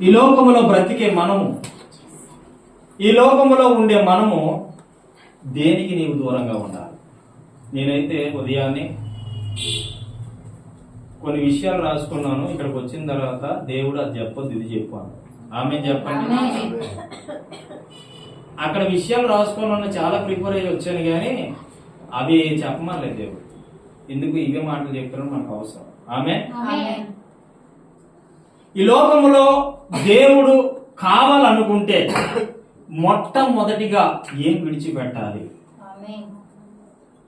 ఈ లోకములో బ్రతికే మనము, ఈ లోకములో ఉండే మనము దేనికి నీవు దూరంగా ఉండాలి? నేనైతే ఉదయాన్నే కొన్ని విషయాలు రాసుకున్నాను. ఇక్కడికి వచ్చిన తర్వాత దేవుడు అది చెప్పొద్దు, ఇది చెప్పాను. ఆమె చెప్పండి. అక్కడ విషయాలు రాసుకున్నాను, చాలా ప్రిపేర్ అయ్యి వచ్చాను, కానీ అవి చెప్పమలేదు దేవుడు. ఎందుకు ఇవే మాటలు చెప్పారని మనకు అవసరం. ఆమె ఈ లోకములో దేవుడు కావాలనుకుంటే మొట్టమొదటిగా ఏం విడిచిపెట్టాలి?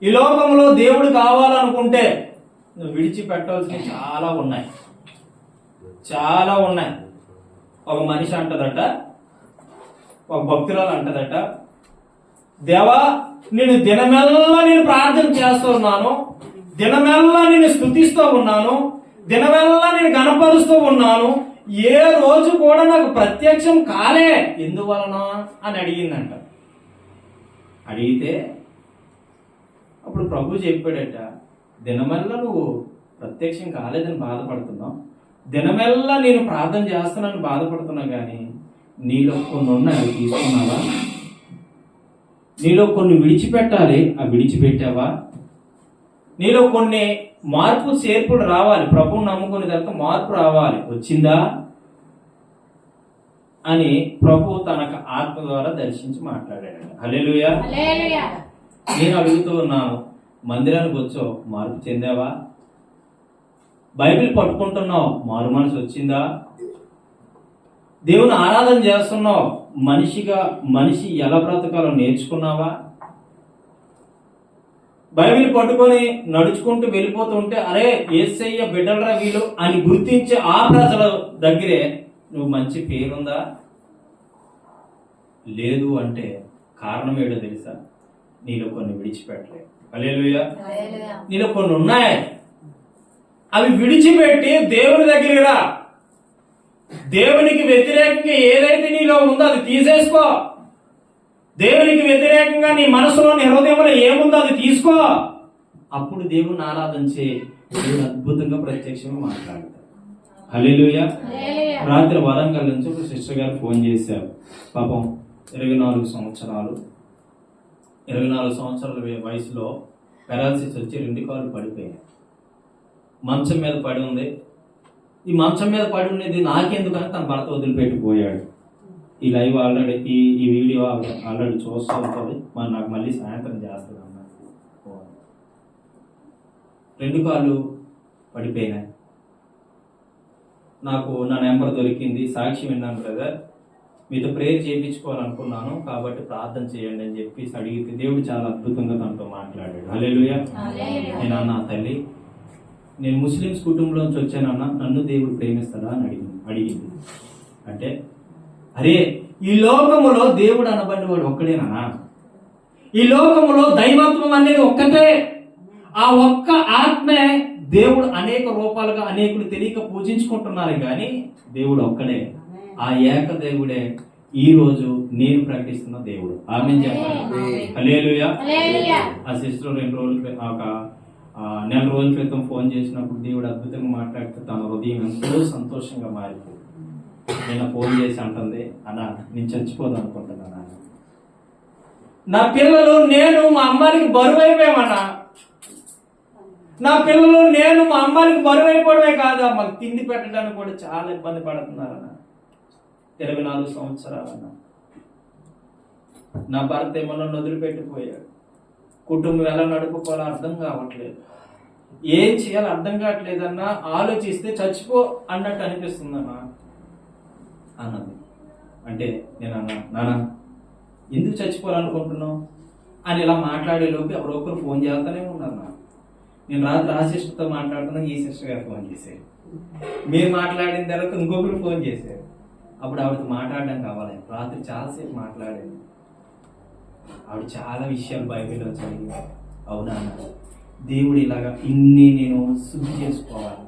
ఈ లోకంలో దేవుడు కావాలనుకుంటే నువ్వు విడిచిపెట్టాల్సినవి చాలా ఉన్నాయి, చాలా ఉన్నాయి. ఒక మనిషి అంటదట, ఒక భక్తురాలు అంటదట, దేవా నేను దినమెల్లా నేను ప్రార్థన చేస్తూ ఉన్నాను, దినమెల్లా నేను స్తుతిస్తూ ఉన్నాను, దినమెల్లా నేను గణపరుస్తూ ఉన్నాను, ఏ రోజు కూడా నాకు ప్రత్యక్షం కాలే, ఎందువలన అని అడిగిందంట. అడిగితే అప్పుడు ప్రభు చెప్పాడట, దినమెల్లా నువ్వు ప్రత్యక్షం కాలేదని బాధపడుతున్నావు, దినమెల్లా నేను ప్రార్థన చేస్తున్నాను బాధపడుతున్నా, కానీ నీలో కొన్ని ఉన్నాయి, అవి తీసుకున్నావా? నీలో కొన్ని విడిచిపెట్టాలి, అవి విడిచిపెట్టావా? నీలో కొన్ని మార్పు చేర్పులు రావాలి, ప్రభువుని నమ్ముకునే తర్వాత మార్పు రావాలి, వచ్చిందా అని ప్రభు తనకు ఆత్మ ద్వారా దర్శించి మాట్లాడాడు. హల్లెలూయా. నేను అడుగుతూ ఉన్నాను, మందిరానికి వచ్చావు, మార్పు చెందావా? బైబిల్ పట్టుకుంటున్నావు, మారు మనసు వచ్చిందా? దేవుని ఆరాధన చేస్తున్నావు, మనిషి ఎలా బ్రతకాలో నేర్చుకున్నావా? బైబిల్ పట్టుకొని నడుచుకుంటూ వెళ్ళిపోతుంటే అరే యేసయ్య బిడ్డలరా వీళ్ళు అని గుర్తించే ఆ ప్రజల దగ్గరే నువ్వు మంచి పేరుందా? లేదు అంటే కారణం ఏడో తెలుసా? నీలో కొన్ని విడిచిపెట్టలేదు. హల్లెలూయా. నీలో కొన్ని ఉన్నాయి, అవి విడిచిపెట్టి దేవుని దగ్గరికి రా. దేవునికి వ్యతిరేకంగా ఏదైతే నీలో ఉందో అది తీసేసుకో. దేవునికి వ్యతిరేకంగా నీ మనసులో నీ హృదయంలో ఏముందో అది తీసుకో. అప్పుడు దేవుని ఆరాధన చేయి, దేవుడు అద్భుతంగా ప్రత్యక్షంగా మాట్లాడతాడు. హల్లెలూయా. రాత్రి వరంగల్ నుంచి ఒక సిస్టర్ గారు ఫోన్ చేశారు. పాపం 24 సంవత్సరాల వయసులో పెరాలసిస్ వచ్చి 2 కాళ్ళు పడిపోయాయి. మంచం మీద పడి ఉంది. ఈ మంచం మీద పడి ఉండేది నాకెందుకని తన భర్త వదిలిపెట్టిపోయాడు. ఈ లైవ్ ఆల్రెడీ ఈ వీడియో ఆల్రెడీ చూస్తూ ఉంటుంది, మరి నాకు మళ్ళీ సాయంత్రం చేస్తుంది అన్నట్టు. 2 కాళ్ళు పడిపోయినాయి. నాకు నా నెంబర్ దొరికింది, సాక్షి విన్నాను బ్రదర్, మీతో ప్రేయర్ చేయించుకోవాలనుకున్నాను, కాబట్టి ప్రార్థన చేయండి అని చెప్పి అడిగితే దేవుడు చాలా అద్భుతంగా తనతో మాట్లాడాడు. హల్లెలూయా. నేను అన్నా, తల్లి నేను ముస్లిమ్స్ కుటుంబంలోంచి వచ్చానన్నా, నన్ను దేవుడు ప్రేమిస్తాడా అని అడిగింది. అంటే అరే ఈ లోకములో దేవుడు అనబడిన వాడు ఒక్కడేనా? ఈ లోకములో దైవత్వం అనేది ఒక్కటే. ఆ ఒక్క ఆత్మే దేవుడు అనేక రూపాలుగా అనేకులు తెలియక పూజించుకుంటున్నారు, కానీ దేవుడు ఒక్కడే. ఆ ఏక దేవుడే ఈ రోజు నేను ప్రకటిస్తున్న దేవుడు. ఆమేన్ చెప్పండి. హల్లెలూయా. ఆ సిస్టర్ 2 రోజుల ఒక నెల రోజుల క్రితం ఫోన్ చేసినప్పుడు దేవుడు అద్భుతంగా మాట్లాడితే తన హృదయం ఎంతో సంతోషంగా మారిపోయింది. నేను ఫోన్ చేసి అంటుంది, అన్నా నేను చచ్చిపోదాం అనుకుంటున్నాను, నా పిల్లలు నేను మా అమ్మానికి బరువు అయిపోయామన్నా, నా పిల్లలు నేను మా అమ్మానికి బరువు అయిపోవడమే కాదు, మాకు తిండి పెట్టడానికి కూడా చాలా ఇబ్బంది పడుతున్నారన్న. 24 సంవత్సరాలన్నా. నా భర్త ఏమో నన్ను వదిలిపెట్టిపోయాడు. కుటుంబం ఎలా నడుపుకోవాలో అర్థం కావట్లేదు, ఏం చేయాలో అర్థం కావట్లేదన్నా. ఆలోచిస్తే చచ్చిపో అన్నట్టు అనిపిస్తుందన్నా అన్నది. అంటే నేను అన్నా, నాన్న ఎందుకు చచ్చిపోవాలనుకుంటున్నావు అని ఇలా మాట్లాడేలోపు ఎవరొకరు ఫోన్ చేస్తూనే ఉన్నారు. నేను రాత్రి ఆ సిస్టర్తో మాట్లాడుతున్నా, ఈ సిస్టర్ గారు ఫోన్ చేశారు. మీరు మాట్లాడిన తర్వాత ఇంకొకరు ఫోన్ చేశారు. అప్పుడు ఆవిడతో మాట్లాడడం కావాలి. రాత్రి చాలాసేపు మాట్లాడేది. ఆవిడ చాలా విషయాలు బైబిల్లో చదివి, అవునా దేవుడు ఇలాగా ఇన్ని నేను శుద్ధి చేసుకోవాలి,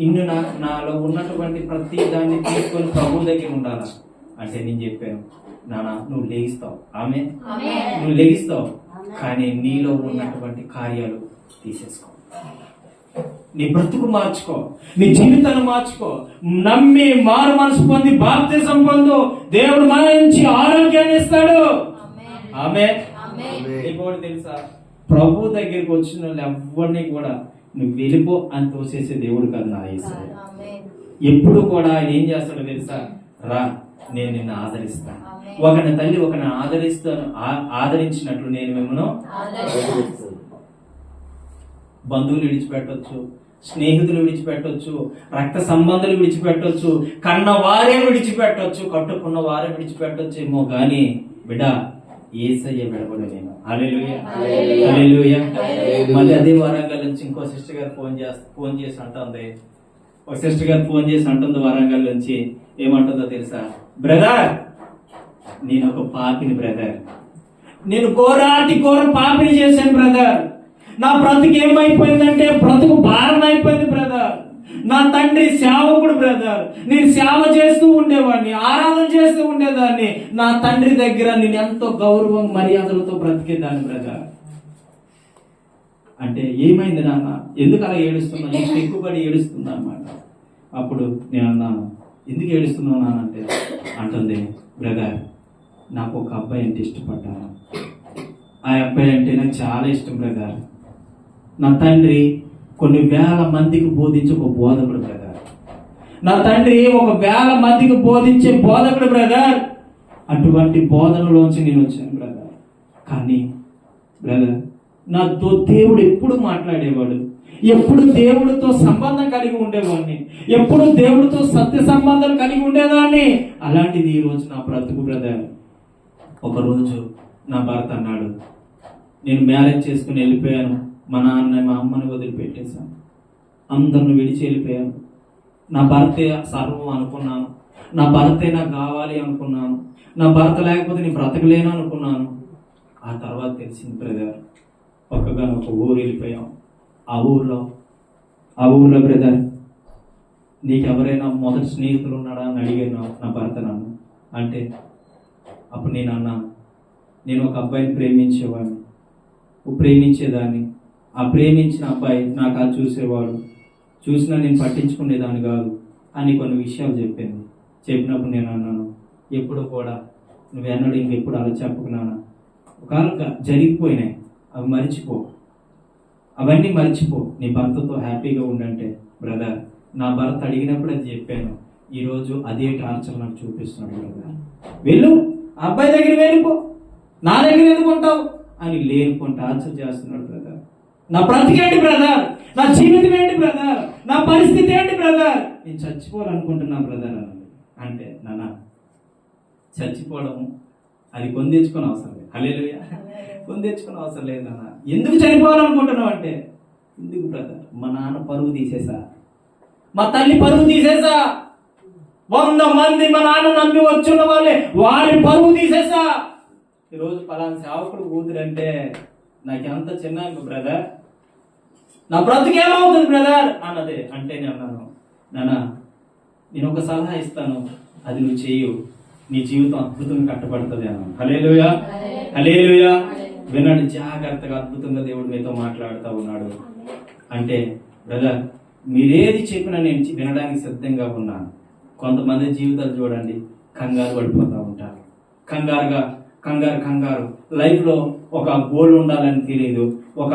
ఇన్ని నాలో ఉన్నటువంటి ప్రతి దాన్ని తీసుకొని ప్రభు దగ్గర ఉండాలా అంటే నేను చెప్పాను, నాన్న నువ్వు లెగిస్తావు, నువ్వు లెగిస్తావు, కానీ నీలో ఉన్నటువంటి కార్యాలు తీసేసుకో. నీ బ్రతుకు మార్చుకో, నీ జీవితాన్ని మార్చుకో. నమ్మి మారు మనసు పొంది బాప్తిజం పొందు. దేవుడు మన నుంచి ఆరోగ్యాన్ని ఇస్తాడు. ఆమేన్. నీకు కూడా తెలుసా, ప్రభు దగ్గరికి వచ్చిన వాళ్ళు ఎవరిని కూడా నువ్వు వెళ్ళిపో అని తోసేసే దేవుడు కాదు నా యేసయ్య. ఎప్పుడు కూడా ఆయన ఏం చేస్తాడో తెలుసా, రా నేను నిన్ను ఆదరిస్తాను. ఒకని తల్లి ఒకని ఆదరించినట్లు నేను మిమ్మల్ని బంధువులు విడిచిపెట్టొచ్చు, స్నేహితులు విడిచిపెట్టొచ్చు, రక్త సంబంధాలు విడిచిపెట్టొచ్చు, కన్న వారే విడిచిపెట్టొచ్చు, కట్టుకున్న వారే విడిచిపెట్టొచ్చేమో గాని బిడ్డ యేసయ్య విడబడు నేను. హల్లెలూయా, హల్లెలూయా. మళ్ళీ అదే వరంగల్ నుంచి ఇంకో సిస్టర్ గారు ఫోన్ చేసి అంటుంది. ఒక సిస్టర్ గారు ఫోన్ చేసి అంటుంది వరంగల్ నుంచి. ఏమంటుందో తెలుసా, బ్రదర్ నేను ఒక పాపిని బ్రదర్, నేను ఘోర పాపిని చేశాను బ్రదర్. నా బ్రతుకు ఏమైపోయిందంటే బ్రతుకు భారం అయిపోయింది బ్రదర్. నా తండ్రి సేవకుడు బ్రదర్, నేను సేవ చేస్తూ ఉండేవాడిని, ఆరాధన చేస్తూ ఉండేదాన్ని. నా తండ్రి దగ్గర నేను ఎంతో గౌరవం మర్యాదలతో బ్రతికేదాన్ని బ్రదర్. అంటే ఏమైంది నాన్న, ఎందుకు అలా ఏడుస్తున్నా, నీకు ఎక్కువబడి ఏడుస్తున్నా అన్నమాట. అప్పుడు నేను అన్నాను, ఎందుకు ఏడుస్తున్నావు నాన్న అంటే అంటుంది, బ్రదర్ నాకు ఒక అబ్బాయి అంటే ఇష్టపడ్డాను. ఆ అబ్బాయి అంటే నాకు చాలా ఇష్టం బ్రదర్. నా తండ్రి కొన్ని వేల మందికి బోధించే ఒక బోధకుడు బ్రదర్. నా తండ్రి ఒక వేల మందికి బోధించే బోధకుడు బ్రదర్. అటువంటి బోధనలోంచి నేను వచ్చాను బ్రదర్. కానీ బ్రదర్ నాతో దేవుడు ఎప్పుడు మాట్లాడేవాడు, ఎప్పుడు దేవుడితో సంబంధం కలిగి ఉండేవాడిని, ఎప్పుడు దేవుడితో సత్య సంబంధం కలిగి ఉండేదాన్ని. అలాంటిది ఈ రోజు నా బ్రతుకు బ్రదర్. ఒకరోజు నా భర్త అన్నాడు, నేను మ్యారేజ్ చేసుకుని వెళ్ళిపోయాను, మా నాన్న మా అమ్మని వదిలిపెట్టేశాను, అందరిని విడిచి వెళ్ళిపోయాను. నా భర్తే సర్వం అనుకున్నాను, నా భర్తే నాకు కావాలి అనుకున్నాను, నా భర్త లేకపోతే నేను బ్రతకలేను అనుకున్నాను. ఆ తర్వాత తెలిసింది బ్రదర్, పక్కగా ఒక ఊరు వెళ్ళిపోయాం. ఆ ఊర్లో బ్రదర్ నీకు ఎవరైనా మొదటి స్నేహితులు ఉన్నాడా అని అడిగాను నా భర్త నన్ను. అంటే అప్పుడు నేను అన్నాను, నేను ఒక అబ్బాయిని ప్రేమించేదాన్ని. ఆ ప్రేమించిన అబ్బాయి నాకు అది చూసేవాడు, చూసినా నేను పట్టించుకునేదాన్ని కాదు అని కొన్ని విషయాలు చెప్పింది. చెప్పినప్పుడు నేను అన్నాను, ఎప్పుడు కూడా నువ్వెన్నడూ ఇంకెప్పుడు అలా చెప్పుకున్నాను. ఒకవేళ జరిగిపోయినాయి అవి మర్చిపో, అవన్నీ మర్చిపో, నీ భర్తతో హ్యాపీగా ఉండంటే బ్రదర్ నా భర్త అడిగినప్పుడు అది చెప్పాను. ఈరోజు అదే టార్చర్ నాకు చూపిస్తున్నాడు బ్రదర్. వెళ్ళు అబ్బాయి దగ్గర వెళ్ళిపో, నా దగ్గర ఎందుకుంటావు అని లేనుకొని టార్చర్ చేస్తున్నాడు బ్రదర్. నా బ్రతికేంటి బ్రదర్, నా జీవితం ఏంటి బ్రదర్, నా పరిస్థితి ఏంటి బ్రదర్, నేను చచ్చిపోవాలనుకుంటున్నా బ్రదర్ అన్నది. అంటే నాన్న చచ్చిపోవడం అది పొందించుకునే అవసరం లేదు. హల్లెలూయా, పొందించుకునే అవసరం లేదు నాన్న. ఎందుకు చనిపోవాలనుకుంటున్నావు అంటే, ఎందుకు బ్రదర్ మా నాన్న పరువు తీసేసా, మా తల్లి పరువు తీసేసా, 100 మంది మా నాన్న నమ్మి వచ్చున్న వాళ్ళే వారి పరువు తీసేసా. ఈరోజు పలానా సేవకుడు కూతురంటే నాకెంత చిన్న బ్రదర్, నా బ్రతుకేమవుతుంది బ్రదర్ అన్నదే. అంటే నేను అన్నాను, నాన్న నేను ఒక సలహా ఇస్తాను, అది నువ్వు చెయ్యు, నీ జీవితం అద్భుతంగా కట్టబడుతుంది అన్నాను. హల్లెలూయా, హల్లెలూయా. వినండి జాగ్రత్తగా, అద్భుతంగా దేవుడు మీతో మాట్లాడుతూ ఉన్నాడు. అంటే బ్రదర్ మీరేది చెప్పినా నేను వినడానికి సిద్ధంగా ఉన్నాను. కొంతమంది జీవితాలు చూడండి, కంగారు పడిపోతూ ఉంటారు. కంగారు లైఫ్లో ఒక గోల్ ఉండాలని తెలియదు, ఒక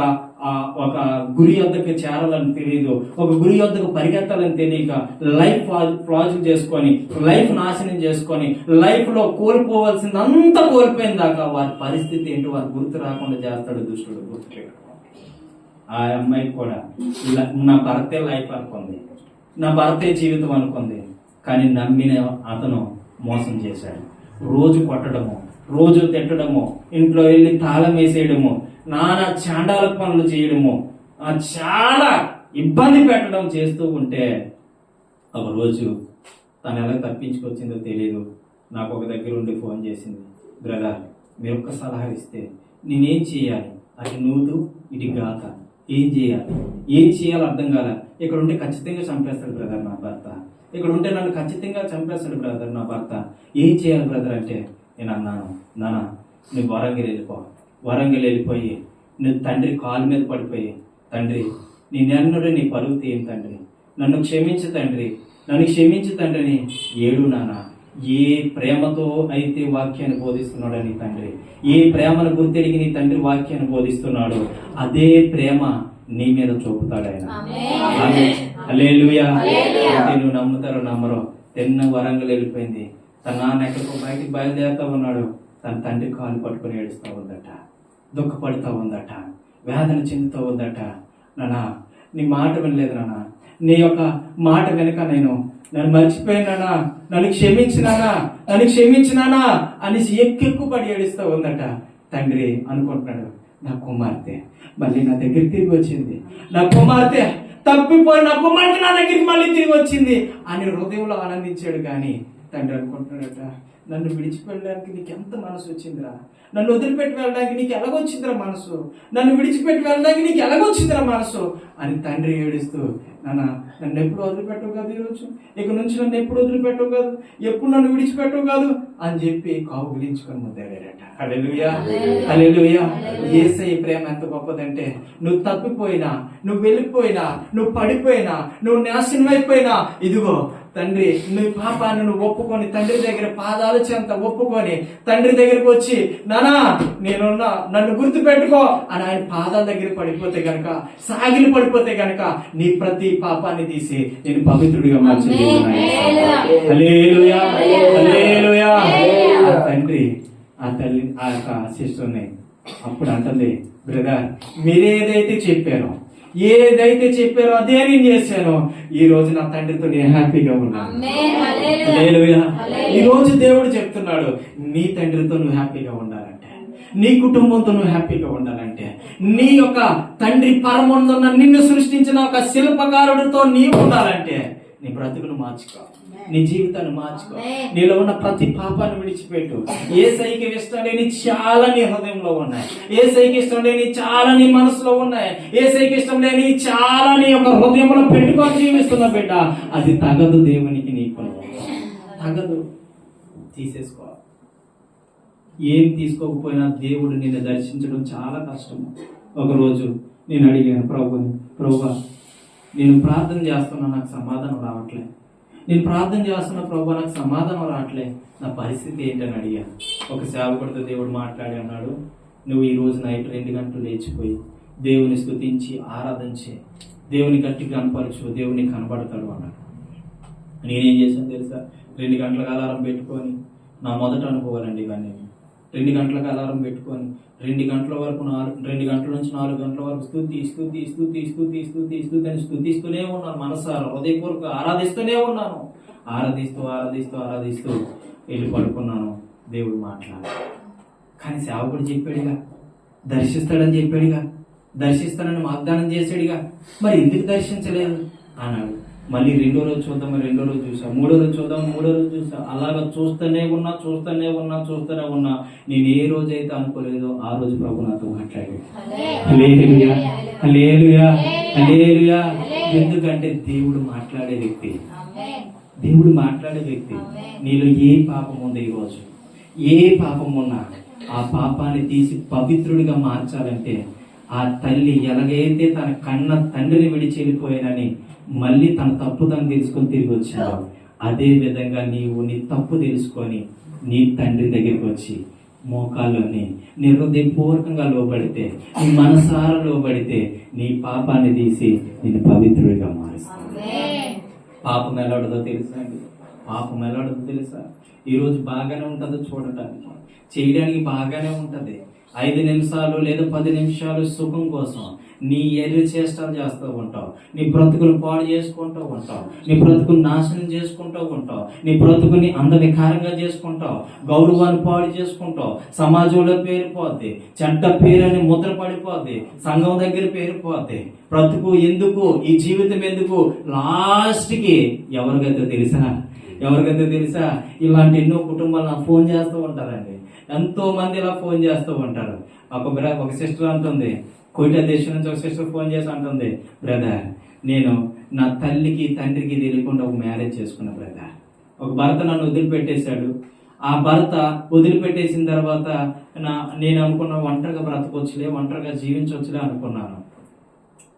గురి వద్దకు చేరాలని తెలియదు, ఒక గురి వద్దకు పరిగెత్తాలని తెలియక లైఫ్ ఫ్లాజ్ చేసుకొని, లైఫ్ నాశనం చేసుకొని, లైఫ్లో కోల్పోవలసిందంతా కోల్పోయిన దాకా వారి పరిస్థితి ఏంటో వారి గుర్తు రాకుండా చేస్తాడు దుష్టుడు. గుర్తులేదు. ఆ అమ్మాయి కూడా నా భర్తే లైఫ్ అనుకుంది, నా భర్తే జీవితం అనుకుంది. కానీ నమ్మిన అతను మోసం చేశాడు. రోజు కొట్టడము, రోజు తిట్టడము, ఇంట్లో వెళ్ళి తాళం వేసేయడము, నానా చాండాల పనులు చేయడము, చాలా ఇబ్బంది పెట్టడం చేస్తూ ఉంటే ఒక రోజు తను ఎలా తప్పించుకొచ్చిందో తెలియదు. నాకు ఒక దగ్గర ఉండి ఫోన్ చేసింది, బ్రదర్ మీరు ఒక్క సలహా ఇస్తే నేనేం చేయాలి, అది నూదు ఇది గాత, ఏం చేయాలో అర్థం కాల. ఇక్కడ ఉంటే ఖచ్చితంగా చంపేస్తాడు బ్రదర్ నా భర్త, ఇక్కడ ఉంటే నన్ను ఖచ్చితంగా చంపేస్తాడు బ్రదర్ నా భర్త, ఏం చేయాలి బ్రదర్ అంటే నేను అన్నాను, నాన్న నువ్వు వరంగల్ వెళ్ళిపోయి నువ్వు తండ్రి కాలు మీద పడిపోయి, తండ్రి నేనెన్నడూ నీ పరువు తీయను తండ్రి, నన్ను క్షమించు తండ్రి, నన్ను క్షమించు తండ్రిని ఏడు నాన్న. ఏ ప్రేమతో అయితే వాక్యాన్ని బోధిస్తున్నాడో నీ తండ్రి, ఏ ప్రేమను గుర్తెరిగి నీ తండ్రి వాక్యాన్ని బోధిస్తున్నాడో అదే ప్రేమ నీ మీద చూపుతాడు ఆయన. హల్లెలూయా. నువ్వు నమ్ముతారో నమ్మరో, తిన్న వరంగల్ వెళ్ళిపోయింది. తన నాన్న ఎక్కడికో బయటికి బయలుదేరుతా ఉన్నాడు. తన తండ్రి కాలు పట్టుకుని ఏడుస్తూ ఉందట, దుఃఖపడుతూ ఉందట, వేదన చెందుతూ ఉందట. నాన్న నీ మాట వినలేదు నాన్న, నీ యొక్క మాట వెనుక నన్ను మర్చిపోయినానా, నన్ను క్షమించినానా, నన్ను క్షమించినానా అనేసి ఎక్కుపడి ఏడుస్తూ ఉందట. తండ్రి అనుకుంటున్నాడు, నా కుమార్తె మళ్ళీ నా దగ్గరికి తిరిగి వచ్చింది, నా కుమార్తె తప్పిపోయి నా కుమార్తె నా దగ్గరికి మళ్ళీ తిరిగి వచ్చింది అని హృదయంలో ఆనందించాడు. కానీ తండ్రి అనుకుంటున్నాడట, నన్ను విడిచిపెట్టడానికి నీకు ఎంత మనసు వచ్చిందిరా, నన్ను వదిలిపెట్టి వెళ్ళడానికి నీకు ఎలాగొచ్చిందిరా మనసు, నన్ను విడిచిపెట్టి వెళ్ళడానికి నీకు ఎలాగొచ్చిందిరా మనసు అని తండ్రి ఏడుస్తూ, నన్ను ఎప్పుడు వదిలిపెట్టవు కాదు, ఈరోజు ఇక నుంచి నన్ను ఎప్పుడు వదిలిపెట్టవు కాదు, ఎప్పుడు నన్ను విడిచిపెట్టవు కాదు అని చెప్పి కౌగిలించుకొని ముద్దాడాడట. హల్లెలూయా, హల్లెలూయా. యేసయ్య ప్రేమ ఎంత గొప్పదంటే, నువ్వు తప్పిపోయినా, నువ్వు వెళ్ళిపోయినా, నువ్వు పడిపోయినా, నువ్వు నాశనం అయిపోయినా, ఇదిగో తండ్రి నీ పాపాన్ని నువ్వు ఒప్పుకొని తండ్రి దగ్గర పాదాల చెంత ఒప్పుకొని తండ్రి దగ్గరికి వచ్చి, నానా నేనున్నా, నన్ను గుర్తు పెట్టుకో అని ఆయన పాదాల దగ్గర పడిపోతే గనక, సాగిలి పడిపోతే గనక నీ ప్రతి పాపాన్ని తీసి నేను పవిత్రుడిగా మార్చింది. హల్లెలూయా, హల్లెలూయా. ఆ తండ్రి ఆ తల్లి ఆ యొక్క సిస్టర్ని అప్పుడు అంటుంది, బ్రదర్ మీరేదైతే చెప్పారో అదే నేను చేశాను, ఈ రోజు నా తండ్రితో నేను హ్యాపీగా ఉన్నాను. హల్లెలూయా. ఈ రోజు దేవుడు చెప్తున్నాడు, నీ తండ్రితో నువ్వు హ్యాపీగా ఉండాలంటే, నీ కుటుంబంతో నువ్వు హ్యాపీగా ఉండాలంటే, నీ యొక్క తండ్రి పరమందున్న నిన్ను సృష్టించిన ఒక శిల్పకారుడితో నీవు ఉండాలంటే నీ బ్రతుకును మార్చుకో, నీ జీవితాన్ని మార్చుకో, నీలో ఉన్న ప్రతి పాపాన్ని విడిచిపెట్టు. యేసయ్యకి ఇష్టం లేని చాలా నీ హృదయంలో ఉన్నాయి, యేసయ్యకి ఇష్టం లేని చాలా నీ మనసులో ఉన్నాయి, యేసయ్యకి ఇష్టం లేని చాలా నీ యొక్క హృదయంలో పెట్టుకొని జీవిస్తున్న బిడ్డ, అది తగదు దేవునికి, నీకు తగదు. తీసేసుకో. ఏం తీసుకోకపోయినా దేవుడు నిన్ను దర్శించడం చాలా కష్టము. ఒకరోజు నేను అడిగాను ప్రభువా నేను ప్రార్థన చేస్తున్నా, నాకు సమాధానం రావట్లే, నేను ప్రార్థన చేస్తున్న ప్రభువా నాకు సమాధానం రావట్లే, నా పరిస్థితి ఏంటని అడిగాను. ఒక సేవకుడితో దేవుడు మాట్లాడి అన్నాడు, నువ్వు ఈ రోజు నైట్ 2 గంటలు లేచిపోయి దేవుని స్తుతించి ఆరాధించి దేవుని గట్టిగా కనపరచు, దేవుని కనబడతాడు అన్నాడు. నేనేం చేశాను తెలుసా, 2 గంటలకు అలారం పెట్టుకొని, నా మొదట అనుకోవాలండి ఇవన్నీ, 2 గంటలకు అలారం పెట్టుకొని 2 గంటల వరకు 2 గంటల నుంచి 4 గంటల వరకు స్తుతిస్తూనే ఉన్నాను. మనసారా హృదయపూర్వక ఆరాధిస్తూనే ఉన్నాను. ఆరాధిస్తూ వెళ్ళి పడుకున్నాను. దేవుడు మాట్లాడు. కానీ సేవకుడు చెప్పాడుగా, దర్శిస్తాడని చెప్పాడుగా, దర్శిస్తానని వాగ్దానం చేశాడుగా, మరి ఎందుకు దర్శించలేదు అన్నాడు. మళ్ళీ 2వ రోజు చూద్దాం, 2వ రోజు చూసా, 3వ రోజు చూద్దాం, 3వ రోజు చూసా. అలాగా చూస్తూనే ఉన్నా. నేను ఏ రోజైతే అనుకోలేదో ఆ రోజు ప్రభు నాతో మాట్లాడాడు. హల్లెలూయా, హల్లెలూయా, హల్లెలూయా. ఎందుకంటే దేవుడు మాట్లాడే వ్యక్తి. నీలో ఏ పాపం ఉంది, ఈరోజు ఏ పాపం ఉన్నా ఆ పాపాన్ని తీసి పవిత్రుడిగా మార్చాలంటే, ఆ తల్లి ఎలాగైతే తన కన్న తండ్రిని విడిచి వెళ్ళిపోయానని మళ్ళీ తన తప్పు తను తెలుసుకొని తిరిగి వచ్చాడు, అదే విధంగా నీవు నీ తప్పు తెలుసుకొని నీ తండ్రి దగ్గరికి వచ్చి మోకాల్లోని నీ హృదయపూర్వకంగా లోబడితే, నీ మనసారా లోబడితే నీ పాపాన్ని తీసి నేను పవిత్రుడిగా మారుస్తాను. పాపం ఎలాడదో తెలుసా అండి? పాపం ఎలాడదో తెలుసా? ఈరోజు బాగానే ఉంటుందో చూడటానికి, చేయడానికి బాగానే ఉంటుంది. 5 నిమిషాలు లేదా 10 నిమిషాలు సుఖం కోసం నీ ఎర్రి చేష్టాలు చేస్తూ ఉంటావు, నీ బ్రతుకులు పాడు చేసుకుంటూ ఉంటావు, నీ బ్రతుకుని నాశనం చేసుకుంటూ ఉంటావు, నీ బ్రతుకుని అందవికారంగా చేసుకుంటావు, గౌరవాన్ని పాడు చేసుకుంటావు, సమాజంలో పేరుపోద్ది, చెడ్డ పేరని ముద్ర పడిపోద్ది, సంఘం దగ్గర పేరుపోద్ది. బ్రతుకు ఎందుకు, ఈ జీవితం ఎందుకు? లాస్ట్కి ఎవరికైతే తెలుసా ఇలాంటి ఎన్నో కుటుంబాలు నాకు ఫోన్ చేస్తూ ఉంటారండి. ఎంతో మంది ఇలా ఫోన్ చేస్తూ ఉంటారు. ఒక సిస్టర్ అంటుంది, కోయిటా దేశం నుంచి ఒక సిస్టర్ ఫోన్ చేసి అంటుంది, బ్రదర్ నేను నా తల్లికి తండ్రికి తెలియకుండా ఒక మ్యారేజ్ చేసుకున్నా బ్రదర్. ఒక భర్త నన్ను వదిలిపెట్టేశాడు. ఆ భర్త వదిలిపెట్టేసిన తర్వాత నేను అనుకున్న ఒంటరిగా బ్రతకొచ్చులే, ఒంటరిగా జీవించవచ్చులే అనుకున్నాను.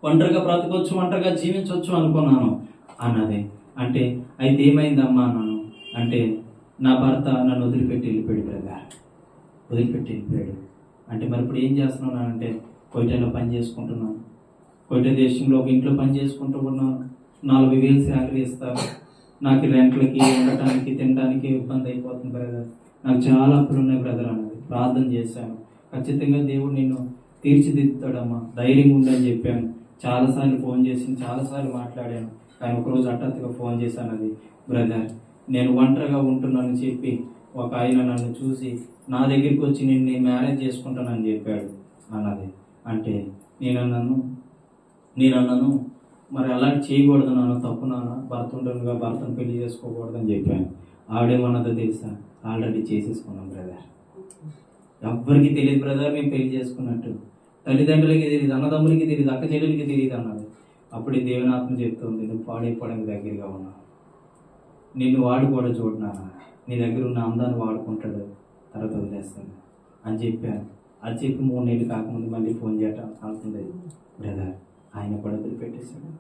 ఒంటరిగా బ్రతకొచ్చు, ఒంటరిగా జీవించవచ్చు అనుకున్నాను అన్నది. అంటే అయితే ఏమైందమ్మా అన్నాను. అంటే నా భర్త నన్ను వదిలిపెట్టి వెళ్ళిపోయాడు బ్రదర్, వదిలిపెట్టి వెళ్ళిపోయాడు. అంటే మరి ఇప్పుడు ఏం చేస్తున్నాను అంటే కోయిటాలో పని చేసుకుంటున్నాను. కోయిటా దేశంలో ఒక ఇంట్లో పని చేసుకుంటూ ఉన్నాను. 4,000 శాలరీ ఇస్తారు. నాకు రెంట్లకి, ఉండటానికి, తినడానికి ఇబ్బంది అయిపోతుంది బ్రదర్. నాకు చాలా అప్పులు ఉన్నాయి బ్రదర్ అన్నది. ప్రార్థన చేశాను. ఖచ్చితంగా దేవుడు నిన్ను తీర్చిదిద్దుతాడమ్మా, ధైర్యంగా ఉండని చెప్పాను. చాలాసార్లు ఫోన్ చేసి చాలాసార్లు మాట్లాడాను. కానీ ఒకరోజు హఠాత్తుగా ఫోన్ చేశాను. అది బ్రదర్ నేను ఒంటరిగా ఉంటున్నానని చెప్పి ఒక ఆయన నన్ను చూసి నా దగ్గరికి వచ్చి నేను మ్యారేజ్ చేసుకుంటానని చెప్పాడు అన్నది. అంటే నేనన్నాను మరి అలాంటి చేయకూడదు నాన్న, తప్పు నాన్న, భర్త ఉండగా భర్తను పెళ్లి చేసుకోకూడదని చెప్పాను. ఆవిడేమన్నదో తెలుసా, ఆల్రెడీ చేసేసుకున్నాం బ్రదర్. ఎవ్వరికి తెలియదు బ్రదర్ మేము పెళ్లి చేసుకున్నట్టు. తల్లిదండ్రులకి తెలియదు, అన్నదమ్ములకి తెలియదు, అక్క చెల్లెలకి తెలియదు అన్నది. అప్పుడే దేవునాత్మ చెప్తుంది, నువ్వు పాడైపోవడానికి దగ్గరగా ఉన్నావు, నిన్ను వాడు కూడా చూడనానా, నీ దగ్గర ఉన్న అందాన్ని వాడుకుంటాడు, తర్వాత వదిలేస్తాను అని చెప్పాను. అది చెప్పి 3 నెలలు కాకముందు మళ్ళీ ఫోన్ చేయటం అనుకుంది బ్రదర్. ఆయన కూడా వదిలిపెట్టేశాడు.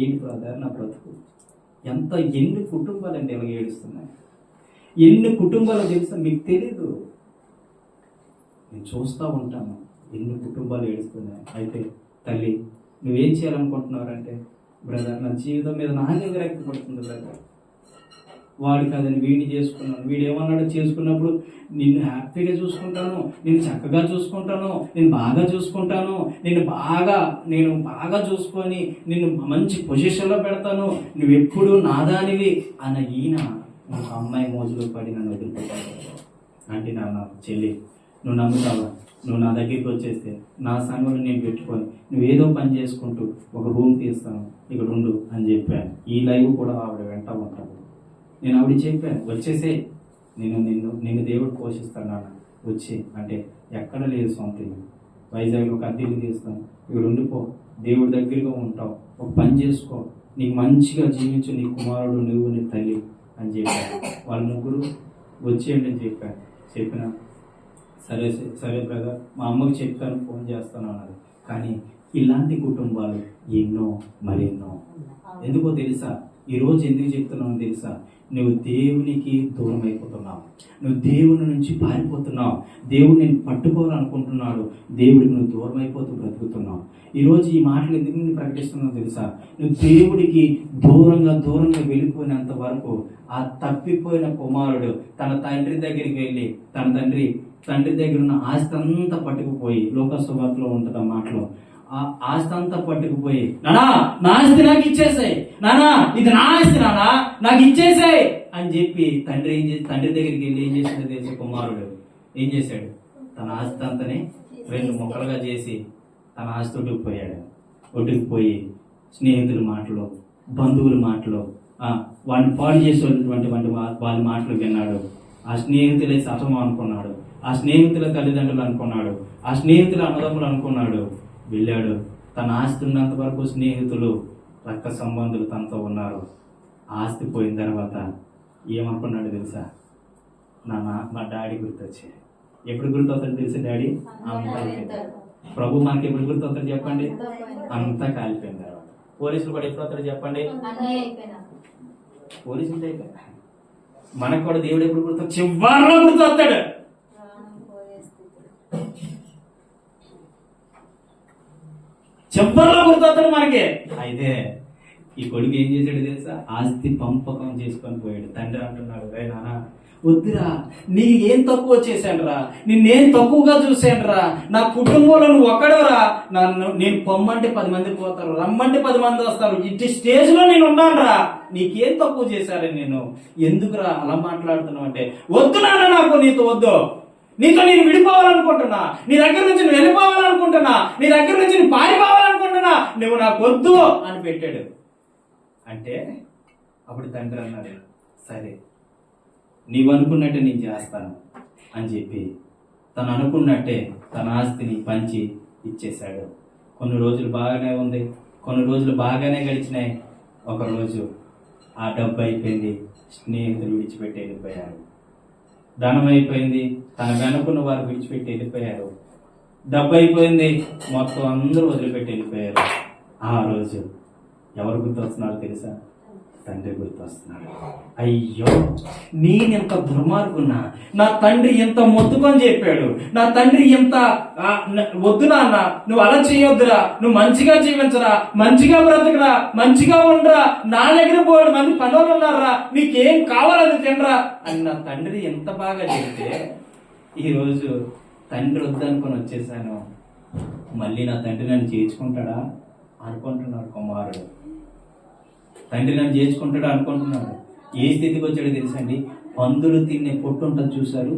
ఏంటి బ్రదర్ నా బ్రతుకు, ఎన్ని కుటుంబాలు అంటే ఇలా ఏడుస్తున్నాయి, ఎన్ని కుటుంబాలు తెలుసా మీకు తెలీదు. నేను చూస్తూ ఉంటాను ఎన్ని కుటుంబాలు ఏడుస్తున్నాయి. అయితే తల్లి నువ్వేం చేయాలనుకుంటున్నారంటే బ్రదర్ నా జీవితం మీద నాకే విరక్తి పడుతుంది బ్రదర్. వాడు కాదని వీడిని చేసుకున్నాను, వీడు ఏమన్నాడో చేసుకున్నప్పుడు నిన్ను హ్యాపీగా చూసుకుంటాను, నిన్ను చక్కగా చూసుకుంటాను, నేను బాగా చూసుకుంటాను, నేను బాగా చూసుకొని నిన్ను మంచి పొజిషన్లో పెడతాను, నువ్వు ఎప్పుడు నాదానివి అన్న ఈయన ఒక అమ్మాయి మోజులో పడి నన్ను వదిలిపెట్టాను. అంటే నాన్న చెల్లి నువ్వు నమ్ముతావా, నువ్వు నా దగ్గరికి వచ్చేస్తే నా సంఘంలో నేను పెట్టుకొని నువ్వేదో పని చేసుకుంటూ ఒక రూమ్ తీస్తాను, ఇక్కడ ఉండు అని చెప్పాను. ఈ లైవ్ కూడా ఆవిడ వెంట ఉంటాను. నేను ఆవిడ చెప్పాను వచ్చేసే, నిన్ను దేవుడు పోషిస్తాను నాన్న, వచ్చి అంటే ఎక్కడ లేదు సొంత ఇల్లు, వైజాగ్లో ఒక అద్దెలు తీస్తాను, ఇక్కడ ఉండిపో, దేవుడి దగ్గరగా ఉంటావు, ఒక పని చేసుకో, నీకు మంచిగా జీవించు, నీ కుమారుడు నువ్వు నీ తల్లి అని చెప్పాను. వాళ్ళ ముగ్గురు వచ్చేయండి అని చెప్పిన సరే బ్రదర్ మా అమ్మకి చెప్తాను, ఫోన్ చేస్తాను అన్నది. కానీ ఇలాంటి కుటుంబాలు ఎన్నో మరెన్నో. ఎందుకో తెలుసా, ఈరోజు ఎందుకు చెప్తున్నావు తెలుసా, నువ్వు దేవునికి దూరం అయిపోతున్నావు, నువ్వు దేవుని నుంచి పారిపోతున్నావు, దేవుడు నేను పట్టుకోవాలనుకుంటున్నాడు, దేవుడికి నువ్వు దూరం అయిపోతూ బ్రతుకుతున్నావు. ఈరోజు ఈ మాటలు ఎందుకు నేను ప్రకటిస్తున్నావు తెలుసా, నువ్వు దేవుడికి దూరంగా వెళ్ళిపోయినంత వరకు ఆ తప్పిపోయిన కుమారుడు తన తండ్రి దగ్గరికి వెళ్ళి తన తండ్రి దగ్గర ఉన్న ఆస్తి అంతా పట్టుకుపోయి, లోకసువార్తలో ఉంటుంది ఆ మాటలో, ఆ ఆస్తి అంతా పట్టుకుపోయి నానా నా ఆస్తి నాకు ఇచ్చేసాయి, నానా ఇది నా ఆస్తి, నానా నాకు ఇచ్చేసాయి అని చెప్పి తండ్రి దగ్గరికి వెళ్ళి ఏం చేసిందో తెలిసి కుమారుడు ఏం చేశాడు, తన ఆస్తి అంతనే 2 ముక్కలుగా చేసి తన ఆస్తి ఒడ్డుకుపోయి స్నేహితుల మాటలు, బంధువుల మాటలు, వాడిని పాడు చేసేటువంటి వాళ్ళ మాటలు విన్నాడు. ఆ స్నేహితులే సతమం అనుకున్నాడు, ఆ స్నేహితుల తల్లిదండ్రులు అనుకున్నాడు, ఆ స్నేహితుల అన్నదమ్ములు అనుకున్నాడు. వెళ్ళాడు, తన ఆస్తి ఉన్నంత వరకు స్నేహితులు రక్త సంబంధులు తనతో ఉన్నారు. ఆస్తి పోయిన తర్వాత ఏమనుకున్నాడు తెలుసా, మా డాడీ గుర్తొచ్చే. ఎప్పుడు గుర్తవుతాడు తెలుసా డాడీ? ప్రభు మనకి ఎప్పుడు గుర్తవుతాడు చెప్పండి? అంతా కాలిపోయిన తర్వాత. పోలీసులు కూడా ఎప్పుడు అవుతాడు చెప్పండి? పోలీసులు అయిపోయి మనకు కూడా దేవుడు ఎప్పుడు గుర్తు చివరిలో గుర్తొస్తాడు. చివరిలో గుర్తొస్తాడు మనకి. అయితే ఈ కొడుకు ఏం చేశాడు తెలుసా, ఆస్తి పంపకం చేసుకొని పోయాడు. తండ్రి అంటున్నాడు, రే నాన్న వద్దురా, నీ ఏం తక్కువ చేశానురా, నిన్నేం తక్కువగా చూశానురా, నా కుటుంబంలో నువ్వు ఒక్కడవరా, నేను పొమ్మంటే 10 మంది పోతారు, రమ్మంటే 10 మంది వస్తారు, ఇట్టి స్టేజ్ లో నేను ఉన్నానురా, నీకేం తక్కువ చేశారని నేను, ఎందుకురా అలా మాట్లాడుతున్నావు అంటే, వద్దు నాన్న నాకు నీతో వద్దు, నీతో నేను విడిపోవాలనుకుంటున్నా, నీ దగ్గర నుంచి నువ్వు వెళ్ళిపోవాలనుకుంటున్నా, నీ దగ్గర నుంచి నువ్వు పారిపోవాలనుకుంటున్నా, నువ్వు నాకు వద్దు అని పెట్టాడు. అంటే అప్పుడు తండ్రి అన్నాడు, సరే నీవు అనుకున్నట్టే నేను చేస్తాను అని చెప్పి తను అనుకున్నట్టే తన ఆస్తిని పంచి ఇచ్చేశాడు. కొన్ని రోజులు బాగానే ఉంది, కొన్ని రోజులు బాగానే గడిచినాయి. ఒకరోజు ఆ డబ్బు అయిపోయింది, స్నేహితులు విడిచిపెట్టి వెళ్ళిపోయారు. ధనం అయిపోయింది, తన వెనుకున్న వారు విడిచిపెట్టి వెళ్ళిపోయారు. డబ్బు అయిపోయింది, మొత్తం అందరూ వదిలిపెట్టి వెళ్ళిపోయారు. ఆ రోజు ఎవరు గుర్తొస్తున్నారో తెలుసా? తండ్రి గుర్తొస్తున్నాడు. అయ్యో, నేనెంత దుర్మార్గున్నా, నా తండ్రి ఎంత మొత్తుకొని చెప్పాడు, నా తండ్రి ఎంత వద్దు నాన్న, నువ్వు అలా చేయొద్దురా, నువ్వు మంచిగా జీవించరా, మంచిగా బ్రతకరా, మంచిగా ఉండరా, నా దగ్గర పోడు మంది పనులు ఉన్నారా, నీకేం కావాలని తినరా అని నా తండ్రి ఎంత బాగా చెప్తే, ఈరోజు తండ్రి వద్దనుకొని వచ్చేసాను, మళ్ళీ నా తండ్రి నన్ను చేర్చుకుంటాడా అనుకుంటున్నాడు కుమారుడు. తండ్రి నన్ను చేర్చుకుంటాడు అనుకుంటున్నాడు. ఏ స్థితికి వచ్చాడో తెలుసండి? పందులు తినే పొట్టు ఉంటుంది చూశారు?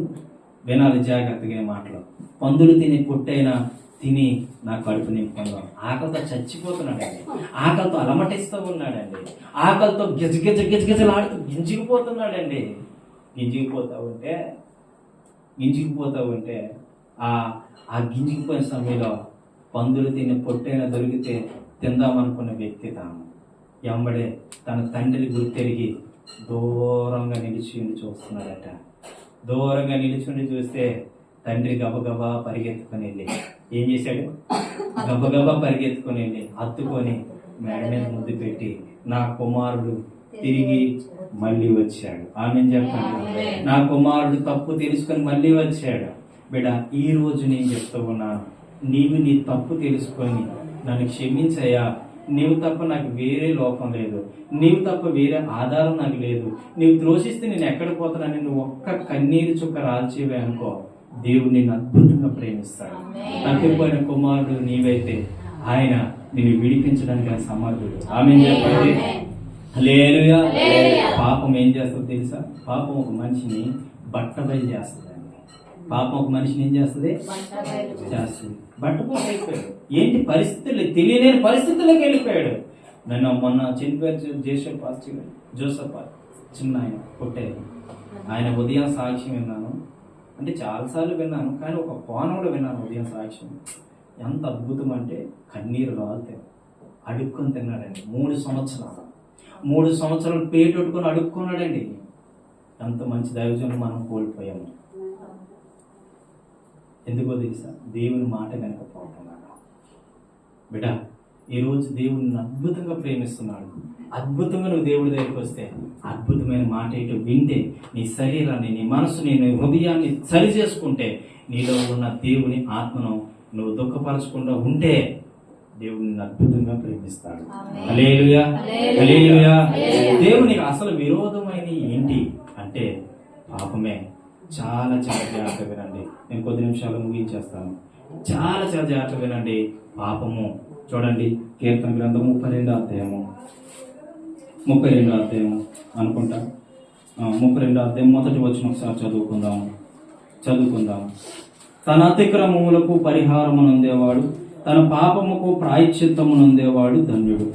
వినాలి జాగ్రత్తగా మాటలు. పందులు తినే పొట్టైనా తిని నా కడుపు నింపుకుందాం. ఆకలితో చచ్చిపోతున్నాడండి, ఆకలితో అలమటిస్తూ ఉన్నాడండి, ఆకలితో గిజగిజలాడుతూ గింజిగిపోతున్నాడండి. గింజిగిపోతా ఉంటే ఆ గింజిగిపోయిన సమయంలో పందులు తినే పొట్టైనా దొరికితే తిందామనుకున్న వ్యక్తి తాను ఎంబడే తన తండ్రి గుర్తెరిగి దూరంగా నిలిచి చూస్తున్నాడట. దూరంగా నిలిచి చూస్తే తండ్రి గబగబా పరిగెత్తుకొని వెళ్ళి ఏం చేశాడు? గబగబా పరిగెత్తుకొని వెళ్ళి హత్తుకొని మేడ మీద ముద్దు పెట్టి, నా కుమారుడు తిరిగి మళ్ళీ వచ్చాడు. ఆమెను చెప్పండి. నా కుమారుడు తప్పు తెలుసుకొని మళ్ళీ వచ్చాడు. బిడ్డ, ఈ రోజు నేను చెప్తూ ఉన్నాను, నీవు నీ తప్పు తెలుసుకొని నన్ను క్షమించయ్యా, నీవు తప్ప నాకు వేరే లోకం లేదు, నీవు తప్ప వేరే ఆధారం నాకు లేదు, నీవు ద్రోషిస్తే నేను ఎక్కడ పోతానని నువ్వు ఒక్క కన్నీరు చుక్క రాల్చేవే అనుకో, దేవుడు నిన్ను అద్భుతంగా ప్రేమిస్తాడు. తప్పిపోయిన కుమారుడు నీవైతే ఆయన నిన్ను విడిపించడానికి ఆయన సమర్థుడు. ఆమేన్ చెప్పండి. హల్లెలూయా. పాపం ఏం చేస్తుంది తెలుసా? పాపం ఒక మనిషిని బట్టబయలు చేస్తుంది. పాపం ఒక మనిషిని ఏం చేస్తుంది? బట్టపోటు అయిపోయాడు. ఏంటి పరిస్థితులు తెలియలేని పరిస్థితుల్లోకి వెళ్ళిపోయాడు. నన్ను మొన్న చనిపోయారు జోసఫ్ చిన్న ఆయన కొట్టారు. ఆయన ఉదయం సాక్ష్యం విన్నాను, అంటే చాలాసార్లు విన్నాను, కానీ ఒక కోణంలో విన్నాను ఉదయం సాక్ష్యం. ఎంత అద్భుతం అంటే కన్నీరు రాలితే అడుక్కొని తిన్నాడండి. 3 సంవత్సరాలు పేటొట్టుకొని అడుక్కున్నాడండి. ఎంత మంచి దైవజనులు మనం కోల్పోయాము. ఎందుకో తెలుసా? దేవుని మాట కనుక పోతున్నాడు. బిడ్డ, ఈరోజు దేవుడిని అద్భుతంగా ప్రేమిస్తున్నాడు. అద్భుతంగా నువ్వు దేవుడి దగ్గరికి వస్తే అద్భుతమైన మాట ఏంటో వింటే నీ శరీరాన్ని, నీ మనసుని, నీ హృదయాన్ని సరి చేసుకుంటే, నీలో ఉన్న దేవుని ఆత్మను నువ్వు దుఃఖపరచకుండా ఉంటే దేవుడిని అద్భుతంగా ప్రేమిస్తాడు. హల్లెలూయా, హల్లెలూయా. దేవునికి అసలు విరోధమైన ఏంటి అంటే పాపమే. చాలా జాగ్రత్త వినండి. నేను కొద్ది నిమిషాలు ముగించేస్తాను. చాలా జాగ్రత్త వినండి. పాపము చూడండి, కీర్తన గ్రంథం 32వ అధ్యాయము అనుకుంటా. 32వ అధ్యాయం మొదటి వచనం ఒకసారి చదువుకుందాం. తన అతిక్రమములకు పరిహారమునందేవాడు, తన పాపముకు ప్రాయశ్చిత్తమునందేవాడు ధన్యుడు.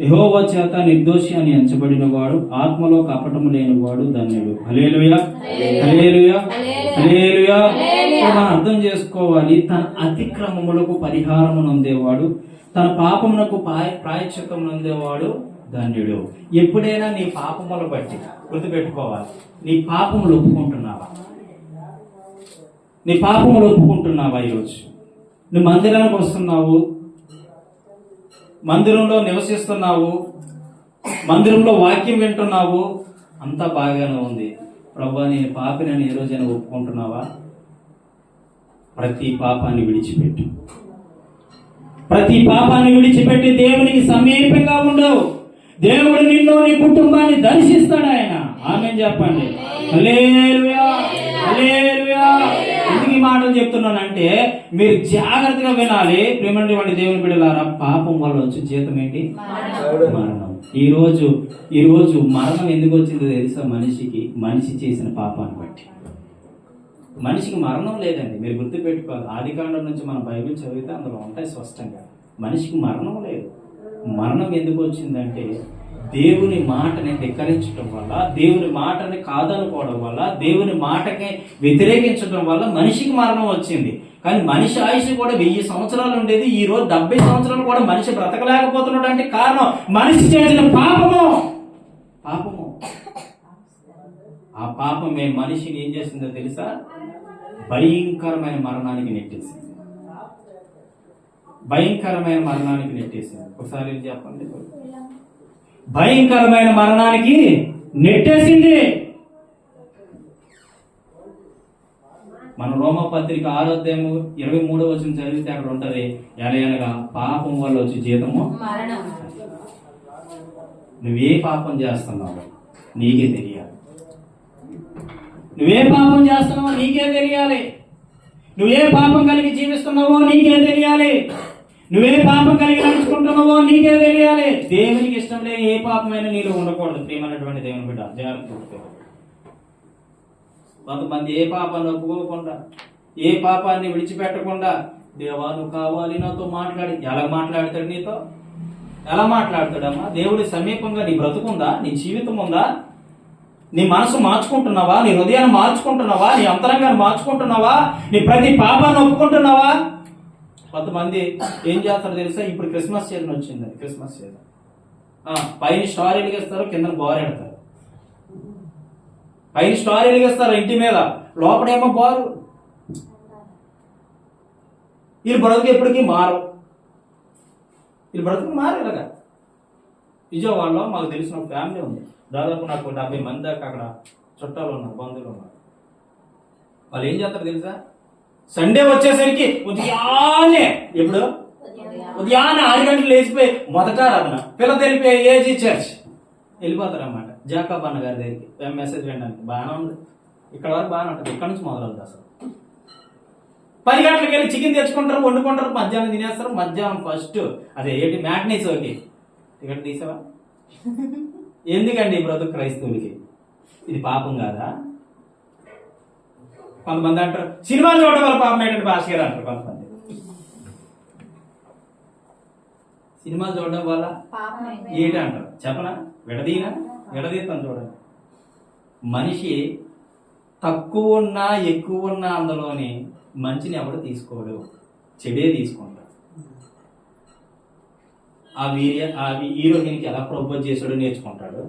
యెహోవా చేత నిర్దోషి అని ఎంచబడిన వాడు, ఆత్మలో కపటము లేనివాడు ధన్యుడు. హల్లెలూయా, హల్లెలూయా, హల్లెలూయా. మనం అర్థం చేసుకోవాలి, తన అతిక్రమములకు పరిహారమునందేవాడు, తన పాపమునకు ప్రాయశ్చిత్తమునందేవాడు ధన్యుడు. ఎప్పుడైనా నీ పాపములు బట్టి గుర్తుపెట్టుకోవాలి, నీ పాపములు ఒప్పుకుంటున్నావా? నీ పాపములు ఒప్పుకుంటున్నావా? ఈరోజు నువ్వు మందిరానికి వస్తున్నావు, మందిరంలో నివసిస్తున్నావు, మందిరంలో వాక్యం వింటున్నావు, అంతా బాగానే ఉంది. ప్రభువా, నేను పాపినని ఏ రోజైనా ఒప్పుకుంటున్నావా? ప్రతి పాపాన్ని విడిచిపెట్టి దేవునికి సమీపంగా ఉండవు. దేవుడు నిన్ను, నీ కుటుంబాన్ని దర్శిస్తాడు ఆయన. ఆమేన్ చెప్పండి. హల్లెలూయా, హల్లెలూయా. ఎందుకు ఈ మాటలు చెప్తున్నానంటే మీరు జాగ్రత్తగా వినాలి. ప్రేమటువంటి దేవుని బిడ్డలారా, పాపం వల్ల వచ్చే జీతం ఏంటి? మరణం. ఈ రోజు మరణం ఎందుకు వచ్చిందో తెలుసా? మనిషి చేసిన పాపాన్ని బట్టి. మనిషికి మరణం లేదండి, మీరు గుర్తుపెట్టుకోవాలి. ఆదికాండం నుంచి మన బైబిల్ చదివితే అందులో ఉంటాయి స్పష్టంగా. మనిషికి మరణం లేదు. మరణం ఎందుకు వచ్చిందంటే దేవుని మాటని ధిక్కరించడం వల్ల, దేవుని మాటని కాదనుకోవడం వల్ల, దేవుని మాటకి వ్యతిరేకించడం వల్ల మనిషికి మరణం వచ్చింది. కానీ మనిషి ఆయుష్ కూడా 1000 సంవత్సరాలు ఉండేది. ఈ రోజు 70 సంవత్సరాలు కూడా మనిషి బ్రతకలేకపోతున్నాడు. అంటే కారణం మనిషి చేసిన పాపము. ఆ పాపమే మనిషిని ఏం చేసిందో తెలుసా? భయంకరమైన మరణానికి నెట్టేసింది. భయంకరమైన మరణానికి నెట్టేసింది. ఒకసారి ఇది చెప్పండి. భయంకరమైన మరణానికి నెట్టేసింది. మన రోమపత్రిక 6వ అధ్యాయము 23వ వచనం చదివితే అక్కడ ఉంటది, ఎలయనగా పాపం వల్ల వచ్చి జీతము మరణం. నువ్వే పాపం చేస్తున్నావు నీకే తెలియాలి. నువ్వే పాపం చేస్తున్నావో నీకే తెలియాలి. నువ్వే పాపం కలిగి జీవిస్తున్నావో నీకే తెలియాలి. నువ్వే పాపం కలిగి నడుచుకుంటున్నావో నీకే తెలియాలి. దేవునికి ఇష్టం లేని ఏ పాపమైనా నీలో ఉండకూడదు. ప్రియమైనటువంటి దేవుని బిడ్డ, జాగ్రత్త. కొంతమంది ఏ పాపాన్ని ఒప్పుకోకుండా, ఏ పాపాన్ని విడిచిపెట్టకుండా, దేవా నువ్వు కావాలి నాతో మాట్లాడి. ఎలా మాట్లాడతాడు నీతో? ఎలా మాట్లాడతాడమ్మా? దేవుడి సమీపంగా నీ బ్రతుకుందా? నీ జీవితం ఉందా? నీ మనసు మార్చుకుంటున్నావా? నీ హృదయాన్ని మార్చుకుంటున్నావా? నీ అంతరంగాన్ని మార్చుకుంటున్నావా? నీ ప్రతి పాపాన్ని ఒప్పుకుంటున్నావా? కొంతమంది ఏం చేస్తారో తెలుసా? ఇప్పుడు క్రిస్మస్ సీజన్ వచ్చింది. క్రిస్మస్ సీజన్ పైన స్టారీలు ఇస్తారు, కింద బోరెడతారు. పైన స్టారీలు ఇస్తారు ఇంటి మీద, లోపడేమో బారు. వీళ్ళు బ్రతుకు ఎప్పటికీ మారు. వీళ్ళు బ్రతుకు మారు. ఇలాగా విజయవాడలో మాకు తెలిసిన ఒక ఫ్యామిలీ ఉంది. దాదాపు నాకు 70 మంది దాకా అక్కడ చుట్టాలు ఉన్నారు, బంధువులు ఉన్నారు. వాళ్ళు ఏం చేస్తారు తెలుసా? సండే వచ్చేసరికి ఉదయాన్నే, ఎప్పుడు ఉదయాన్నే 6 గంటలు లేచిపోయి మొదట ఆరాధన, పిల్ల తెలిపే ఏజీ చర్చ్ వెళ్ళిపోతారు అన్నమాట. జాకబ్ అన్న గారి దగ్గరికి మెసేజ్ వినడానికి. బాగానే ఉంది, ఇక్కడ వరకు బాగానే ఉంటుంది. ఇక్కడ నుంచి మొదలవుతుంది. అసలు 10 గంటలకు వెళ్ళి చికెన్ తెచ్చుకుంటారు, వండుకుంటారు, మధ్యాహ్నం తినేస్తారు. మధ్యాహ్నం ఫస్ట్ అదే ఏంటి మ్యాట్నీస్ ఒకటి టికెట్ తీసావా? ఎందుకండి ఈ బ్రతుకు క్రైస్తవులకి? ఇది పాపం కాదా? కొంతమంది అంటారు సినిమాలు చూడడం వల్ల పాపం ఏంటంటే భాస్కర్ గారు అంటారు. కొంతమంది సినిమాలు చూడడం వల్ల ఏంటి అంటారు. చెప్పనా? విడదీతాను చూడండి. మనిషి తక్కువ ఉన్నా ఎక్కువ ఉన్నా అందులోని మంచిని ఎవడు తీసుకోడు, చెడే తీసుకుంటాడు. ఆ హీరోయిన్కి ఎలా ప్రపోజ్ చేశాడో నేర్చుకుంటాడు.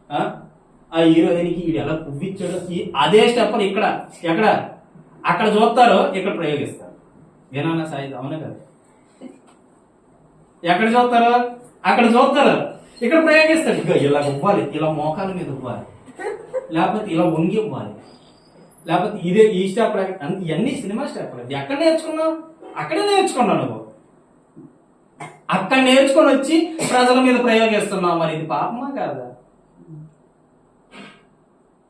ఆ హీరోయిన్కి వీడు ఎలా పువ్విచ్చాడో అదే స్టెప్ ఇక్కడ ఎక్కడ అక్కడ చూస్తారో ఇక్కడ ప్రయోగిస్తారు. వినానా సాయి? అవునా కదా? ఎక్కడ చూస్తారో అక్కడ చూస్తారు, ఇక్కడ ప్రయోగిస్తాడు. ఇక ఇలా ఇవ్వాలి, ఇలా మోకాల మీద ఇవ్వాలి, లేకపోతే ఇలా వంగి ఇవ్వాలి, లేకపోతే ఇదే ఈ స్టెప్. ఇవన్నీ సినిమా స్టెప్. ఎక్కడ నేర్చుకున్నావు? అక్కడే నేర్చుకున్నావు నువ్వు. అక్కడ నేర్చుకొని వచ్చి ప్రజల మీద ప్రయోగిస్తున్నావు. మరి ఇది పాపమా కాదా?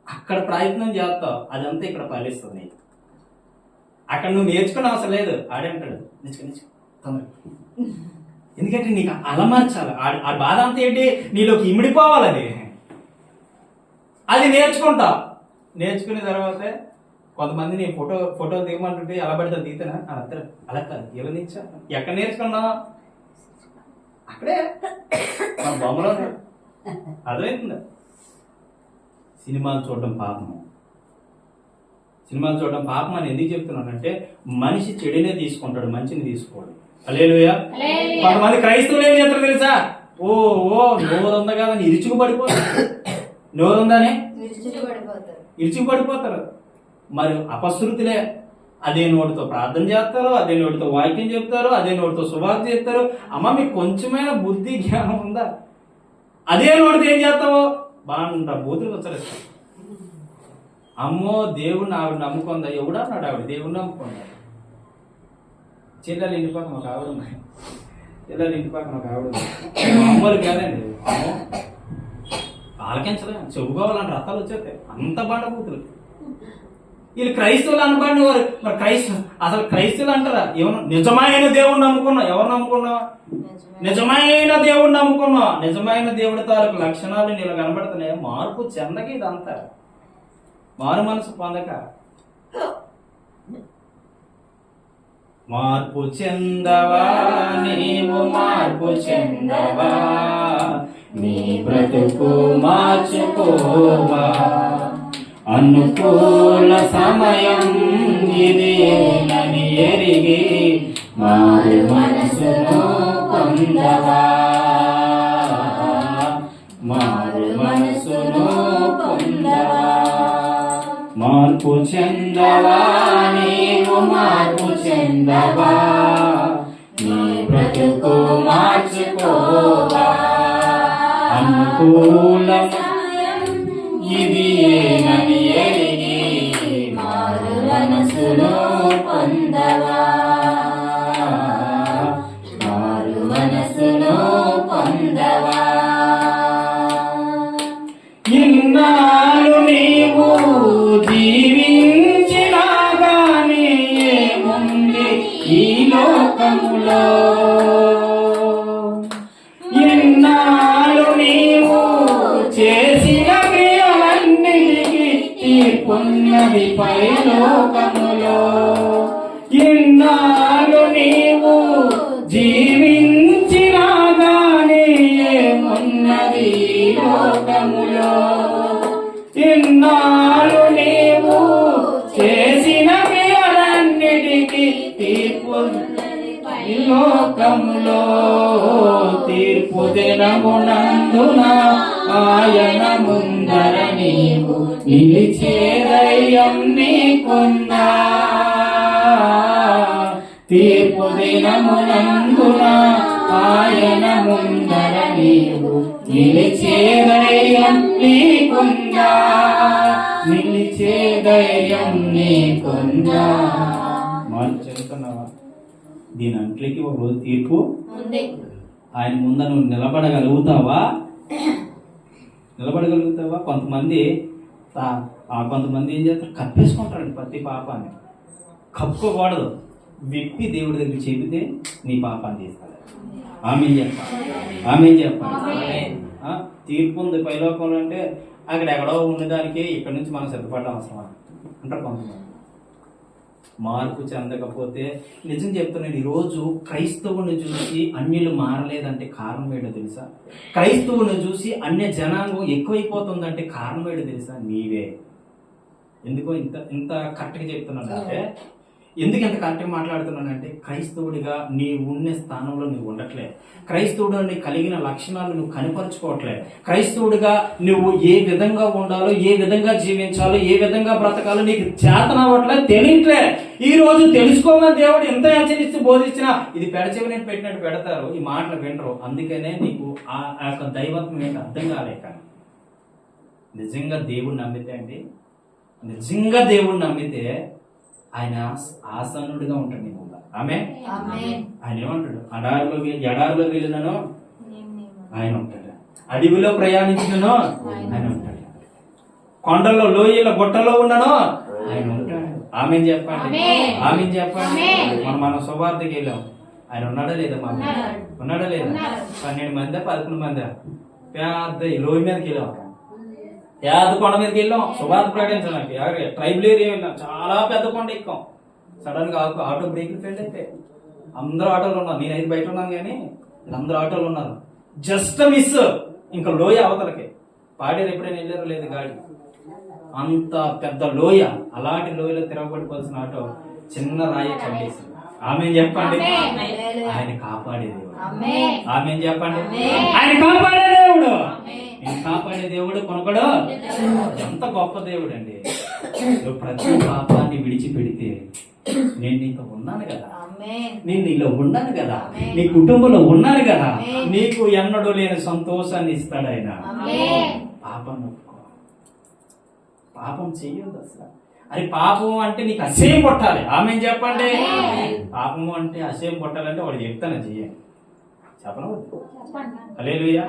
అక్కడ ప్రయత్నం చేస్తావు, అదంతా ఇక్కడ ఫలిస్తుంది. అక్కడ నువ్వు నేర్చుకునే అవసరం లేదు. ఆడంటాడు నేర్చుకో ఎందుకంటే నీకు అలమర్చాలి. ఆ బాధ అంతా ఏంటి? నీలోకి ఇమిడిపోవాలి. అది నేర్చుకుంటావు. నేర్చుకున్న తర్వాతే కొంతమంది నీ ఫోటో దిగమంటుంటే ఎలా పడితే దిగుతానా? అలా కాదు, ఇలా నిచ్చా. ఎక్కడ నేర్చుకున్నావు? అక్కడే మన బొమ్మలో. అర్థమవుతుందా? సినిమాలు చూడడం పాపము. సినిమాలు చూడడం పాపం అని ఎందుకు చెప్తున్నానంటే మనిషి చెడునే తీసుకుంటాడు, మంచిని తీసుకోడు. హల్లెలూయా. కొంతమంది క్రైస్తవులు ఏం చేస్తారు తెలుసా? ఓ నోరుందా కదా అని ఇరుచుకు పడిపోతారు. నోరుందానే ఇరుచుకు పడిపోతారు. మరి అపశృతులే. అదే నోటితో ప్రార్థన చేస్తారు, అదే నోటితో వాక్యం చెప్తారు, అదే నోటితో సువార్త చెప్తారు. అమ్మ మీకు కొంచెమైనా బుద్ధి జ్ఞానం ఉందా? అదే నోటితో ఏం చేస్తావో బాగా బూతులు వచ్చేస్తారు. అమ్మో దేవుడిని ఆవిడ నమ్ముకుందా? ఎవడన్నాడు ఆవిడ దేవుడిని నమ్ముకుందా? చెల్లెలు ఇంటి పక్కన ఒక ఆవిడ ఉన్నాయి. చెల్లెలు ఇంటి పక్కన ఒక ఆవిడ అమ్మలు కాదండి. అమ్మో ఆలకించలే, చెప్పుకోవాలంటే రథాలు వచ్చేస్తాయి. అంత బండ బూతులు. వీళ్ళు క్రైస్తవులు అనబడిన వారు. మరి అసలు క్రైస్తవులు అంటారా? ఏమన్నా నిజమైన దేవుడిని నమ్ముకున్నావు. ఎవరు నమ్ముకున్నావు? నిజమైన దేవుడిని నమ్ముకున్నావు. నిజమైన దేవుడి తాలూకు లక్షణాలు నీళ్ళు కనబడుతున్నాయి. మార్పు చెందక ఇదంతా మారు మనసు పొందక. మార్పు చెందవా నీవు, మార్పు చెందవా, నీ బ్రతుకు మార్చుకోవా. అనుకూల సమయం ఇదేనని ఎరిగి మారు మనసును పొందవా, మారు మనసును పొందవా. మార్పు చెందవా నీవు, మార్పు చెందవా, నీ బ్రతుకు మార్చుకోవా. అనుకూల ఇది ఏనని ఎరిగి మారు మనసును పొందవా. మారు మనసును పొందవా. ఇన్నాళ్ళు నీవు జీవించినా గాని ఏముంది ఈ లోకములో. ఇన్నాళ్ళు నీవు చేసిన క్రియలన్నిటికీ తీర్పున్నది పరలోకములో. ఇన్నాళ్ళు నీవు జీవించినా గాని ఏమున్నది ఈ లోకములో. ఇన్నాళ్ళు నీవు చేసిన క్రియలన్నిటికీ తీర్పున్నది పరలోకములో. తీర్పు దినమునందున ఆయన ముందర నీవు నిలిచే ధైర్యం నీకున్నా. తీర్పు దినమునందున ఆయన ముందర నీవు నిలిచే ధైర్యం నీకున్నా. నిలిచే ధైర్యం నీకున్నా. మనం చెప్తున్నావా దీని అంట్లకి ఒక రోజు తీర్పు ఆయన ముందు నువ్వు నిలబడగలుగుతావా? నిలబడగలుగుతావా? కొంతమంది ఏం చేస్తారు, కప్పేసుకుంటారండి ప్రతి పాపాన్ని. కప్పుకోకూడదు, విప్పి దేవుడి దగ్గర చెబితే నీ పాపాన్ని తీస్తాడు. ఆమేన్ చెప్పాలి, ఆమేన్ చెప్పాలి. తీర్పు ఉంది పైలోకంలో అంటే అక్కడ ఎక్కడో ఉండడానికి ఇక్కడ నుంచి మనం సిద్ధపడడం అవసరం అంటారు కొంతమంది. మార్పు చెందకపోతే నిజం చెప్తున్నాను, ఈరోజు క్రైస్తవుని చూసి అన్యులు మారలేదంటే కారణం ఏంటో తెలుసా? క్రైస్తవుని చూసి అన్య జనాంగం ఎక్కువైపోతుందంటే కారణం ఏంటో తెలుసా? నీవే. ఎందుకో ఇంత కరెక్ట్గా చెప్తున్నానంటే, ఎందుకు ఎంత కరెక్ట్గా మాట్లాడుతున్నానంటే, క్రైస్తవుడిగా నీ ఉన్న స్థానంలో నువ్వు ఉండట్లే. క్రైస్తవుడు నీకు కలిగిన లక్షణాలు నువ్వు కనపరుచుకోవట్లే. క్రైస్తవుడిగా నువ్వు ఏ విధంగా ఉండాలో, ఏ విధంగా జీవించాలో, ఏ విధంగా బ్రతకాలో నీకు చేతనవ్వట్లే, తెలియట్లే. ఈ రోజు తెలుసుకోమని దేవుడు ఎంత హెచ్చరిస్తూ బోధించినా ఇది పెడచెవిని పెట్టినట్టు పెడతారు, ఈ మాటలు వినరు. అందుకనే నీకు ఆ యొక్క దైవత్వం ఏంటి అర్థం కాలేక. నిజంగా దేవుడిని నమ్మితే అండి, నిజంగా దేవుడిని నమ్మితే ఆయన ఆసన్నుడిగా ఉంటాడు నీ ముందు. ఆమె ఆయన ఏమంటాడు? ఎడారిలో వెళ్ళినను ఆయన ఉంటాడు, అడవిలో ప్రయాణించినను ఆయన ఉంటాడు, కొండల్లో లోయల గుట్టలో ఉన్నను ఆయన ఉంటాడు. ఆమెన్ చెప్పండి, ఆమెన్ చెప్పండి. మనం సువార్తకి వెళ్ళాం, ఆయన ఉన్నాడా లేదా? ఉన్నాడా లేదా? 12 మంది 11 మంది పెద్ద లోయ మీదకి వెళ్ళాం, పెద్ద కొండ మీదకి వెళ్ళాం సువార్త ప్రకటించడానికి. ట్రైబల్ ఏరియా వెళ్ళాం, చాలా పెద్ద కొండ ఎక్కాం. సడన్ గా ఆటో బ్రేక్లు ఫెయిల్ అయిపోయి అందరూ ఆటోలు ఉన్నారు. నేనైతే బయట ఉన్నాను కానీ అందరూ ఆటోలు ఉన్నారు. జస్ట్ మిస్, ఇంకా లోయ అవతలకి. పాడేరు ఎప్పుడైనా వెళ్ళారో లేదు గాడి, అంత పెద్ద లోయ. అలాంటి లోయలో తిరగబడిపోవాల్సిన ఆటో చిన్న రాయి కట్టేసి. ఆమెన్ చెప్పండి, ఆయన కాపాడే దేవుడు. ఆమెన్ చెప్పండి, ఆయన కాపాడే దేవుడు. నేను కాపాడే దేవుడు కొనకడు. ఎంత గొప్ప దేవుడు అండి. నువ్వు ప్రతి పాపాన్ని విడిచిపెడితే నేను నీతో ఉన్నాను కదా, నేను నీలో ఉన్నాను కదా, నీ కుటుంబంలో ఉన్నాను కదా, నీకు ఎన్నడూ లేని సంతోషాన్ని ఇస్తాడు ఆయన. పాపం ఒప్పుకో, పాపం చెయ్యొద్దు అసలు. అది పాపం అంటే నీకు అసహ్యం కొట్టాలి. ఆమె చెప్పండి, పాపము అంటే అసహ్యం కొట్టాలంటే వాడు చెప్తాను చెయ్యండి, చెప్పనవద్దు. హల్లెలూయా.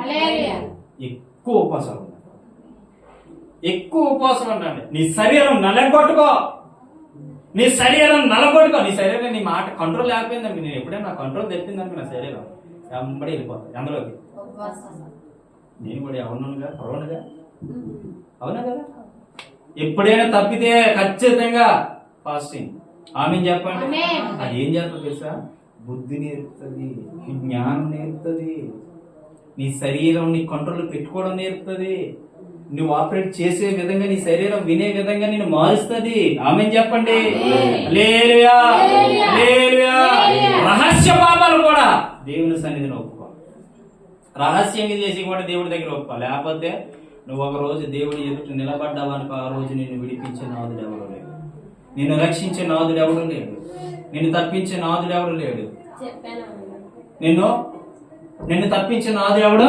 ఎక్కువ ఉపవాసం ఉండండి, ఎక్కువ ఉపవాసం ఉండండి. నీ శరీరం నలగొట్టుకో, నీ శరీరం నలగొట్టుకో. నీ శరీరం నీ మాట కంట్రోల్ లేకపోయిందండి. నేను ఎప్పుడైనా నా కంట్రోల్ తెప్పిందంటే నా శరీరం వెంబడి వెళ్ళిపోతాను అందులోకి. నేను కూడా ఎవరునుగా పర్వానుగా, అవునా కదా? ఎప్పుడైనా తప్పితే ఖచ్చితంగా ఫాస్టింగ్. ఆమె చెప్పండి. అది ఏం చేస్తుంది తెలుసా? బుద్ధి నేర్పుతుంది, జ్ఞానం నేర్పుతుంది, నీ శరీరం నీ కంట్రోల్ పెట్టుకోవడం నేర్పుతుంది, నువ్వు ఆపరేట్ చేసే విధంగా నీ శరీరం వినే విధంగా నేను మారుస్తుంది. ఆమె చెప్పండి. హల్లెలూయా, హల్లెలూయా. రహస్య పాపాలు కూడా దేవుని సన్నిధిని ఒప్పుకో. రహస్యంగా చేసి కూడా దేవుడి దగ్గర ఒప్పుకో. లేకపోతే నువ్వు ఒక రోజు దేవుడి ఎదుట నిలబడ్డావనుకో, ఆ రోజు నిన్ను విడిపించే నాదుడు ఎవరు లేడు, నిన్ను రక్షించే నాదుడు ఎవడు లేడు, నిన్ను తప్పించే నాదుడు ఎవడు లేడు. నిన్ను తప్పించిన నాది ఎవడో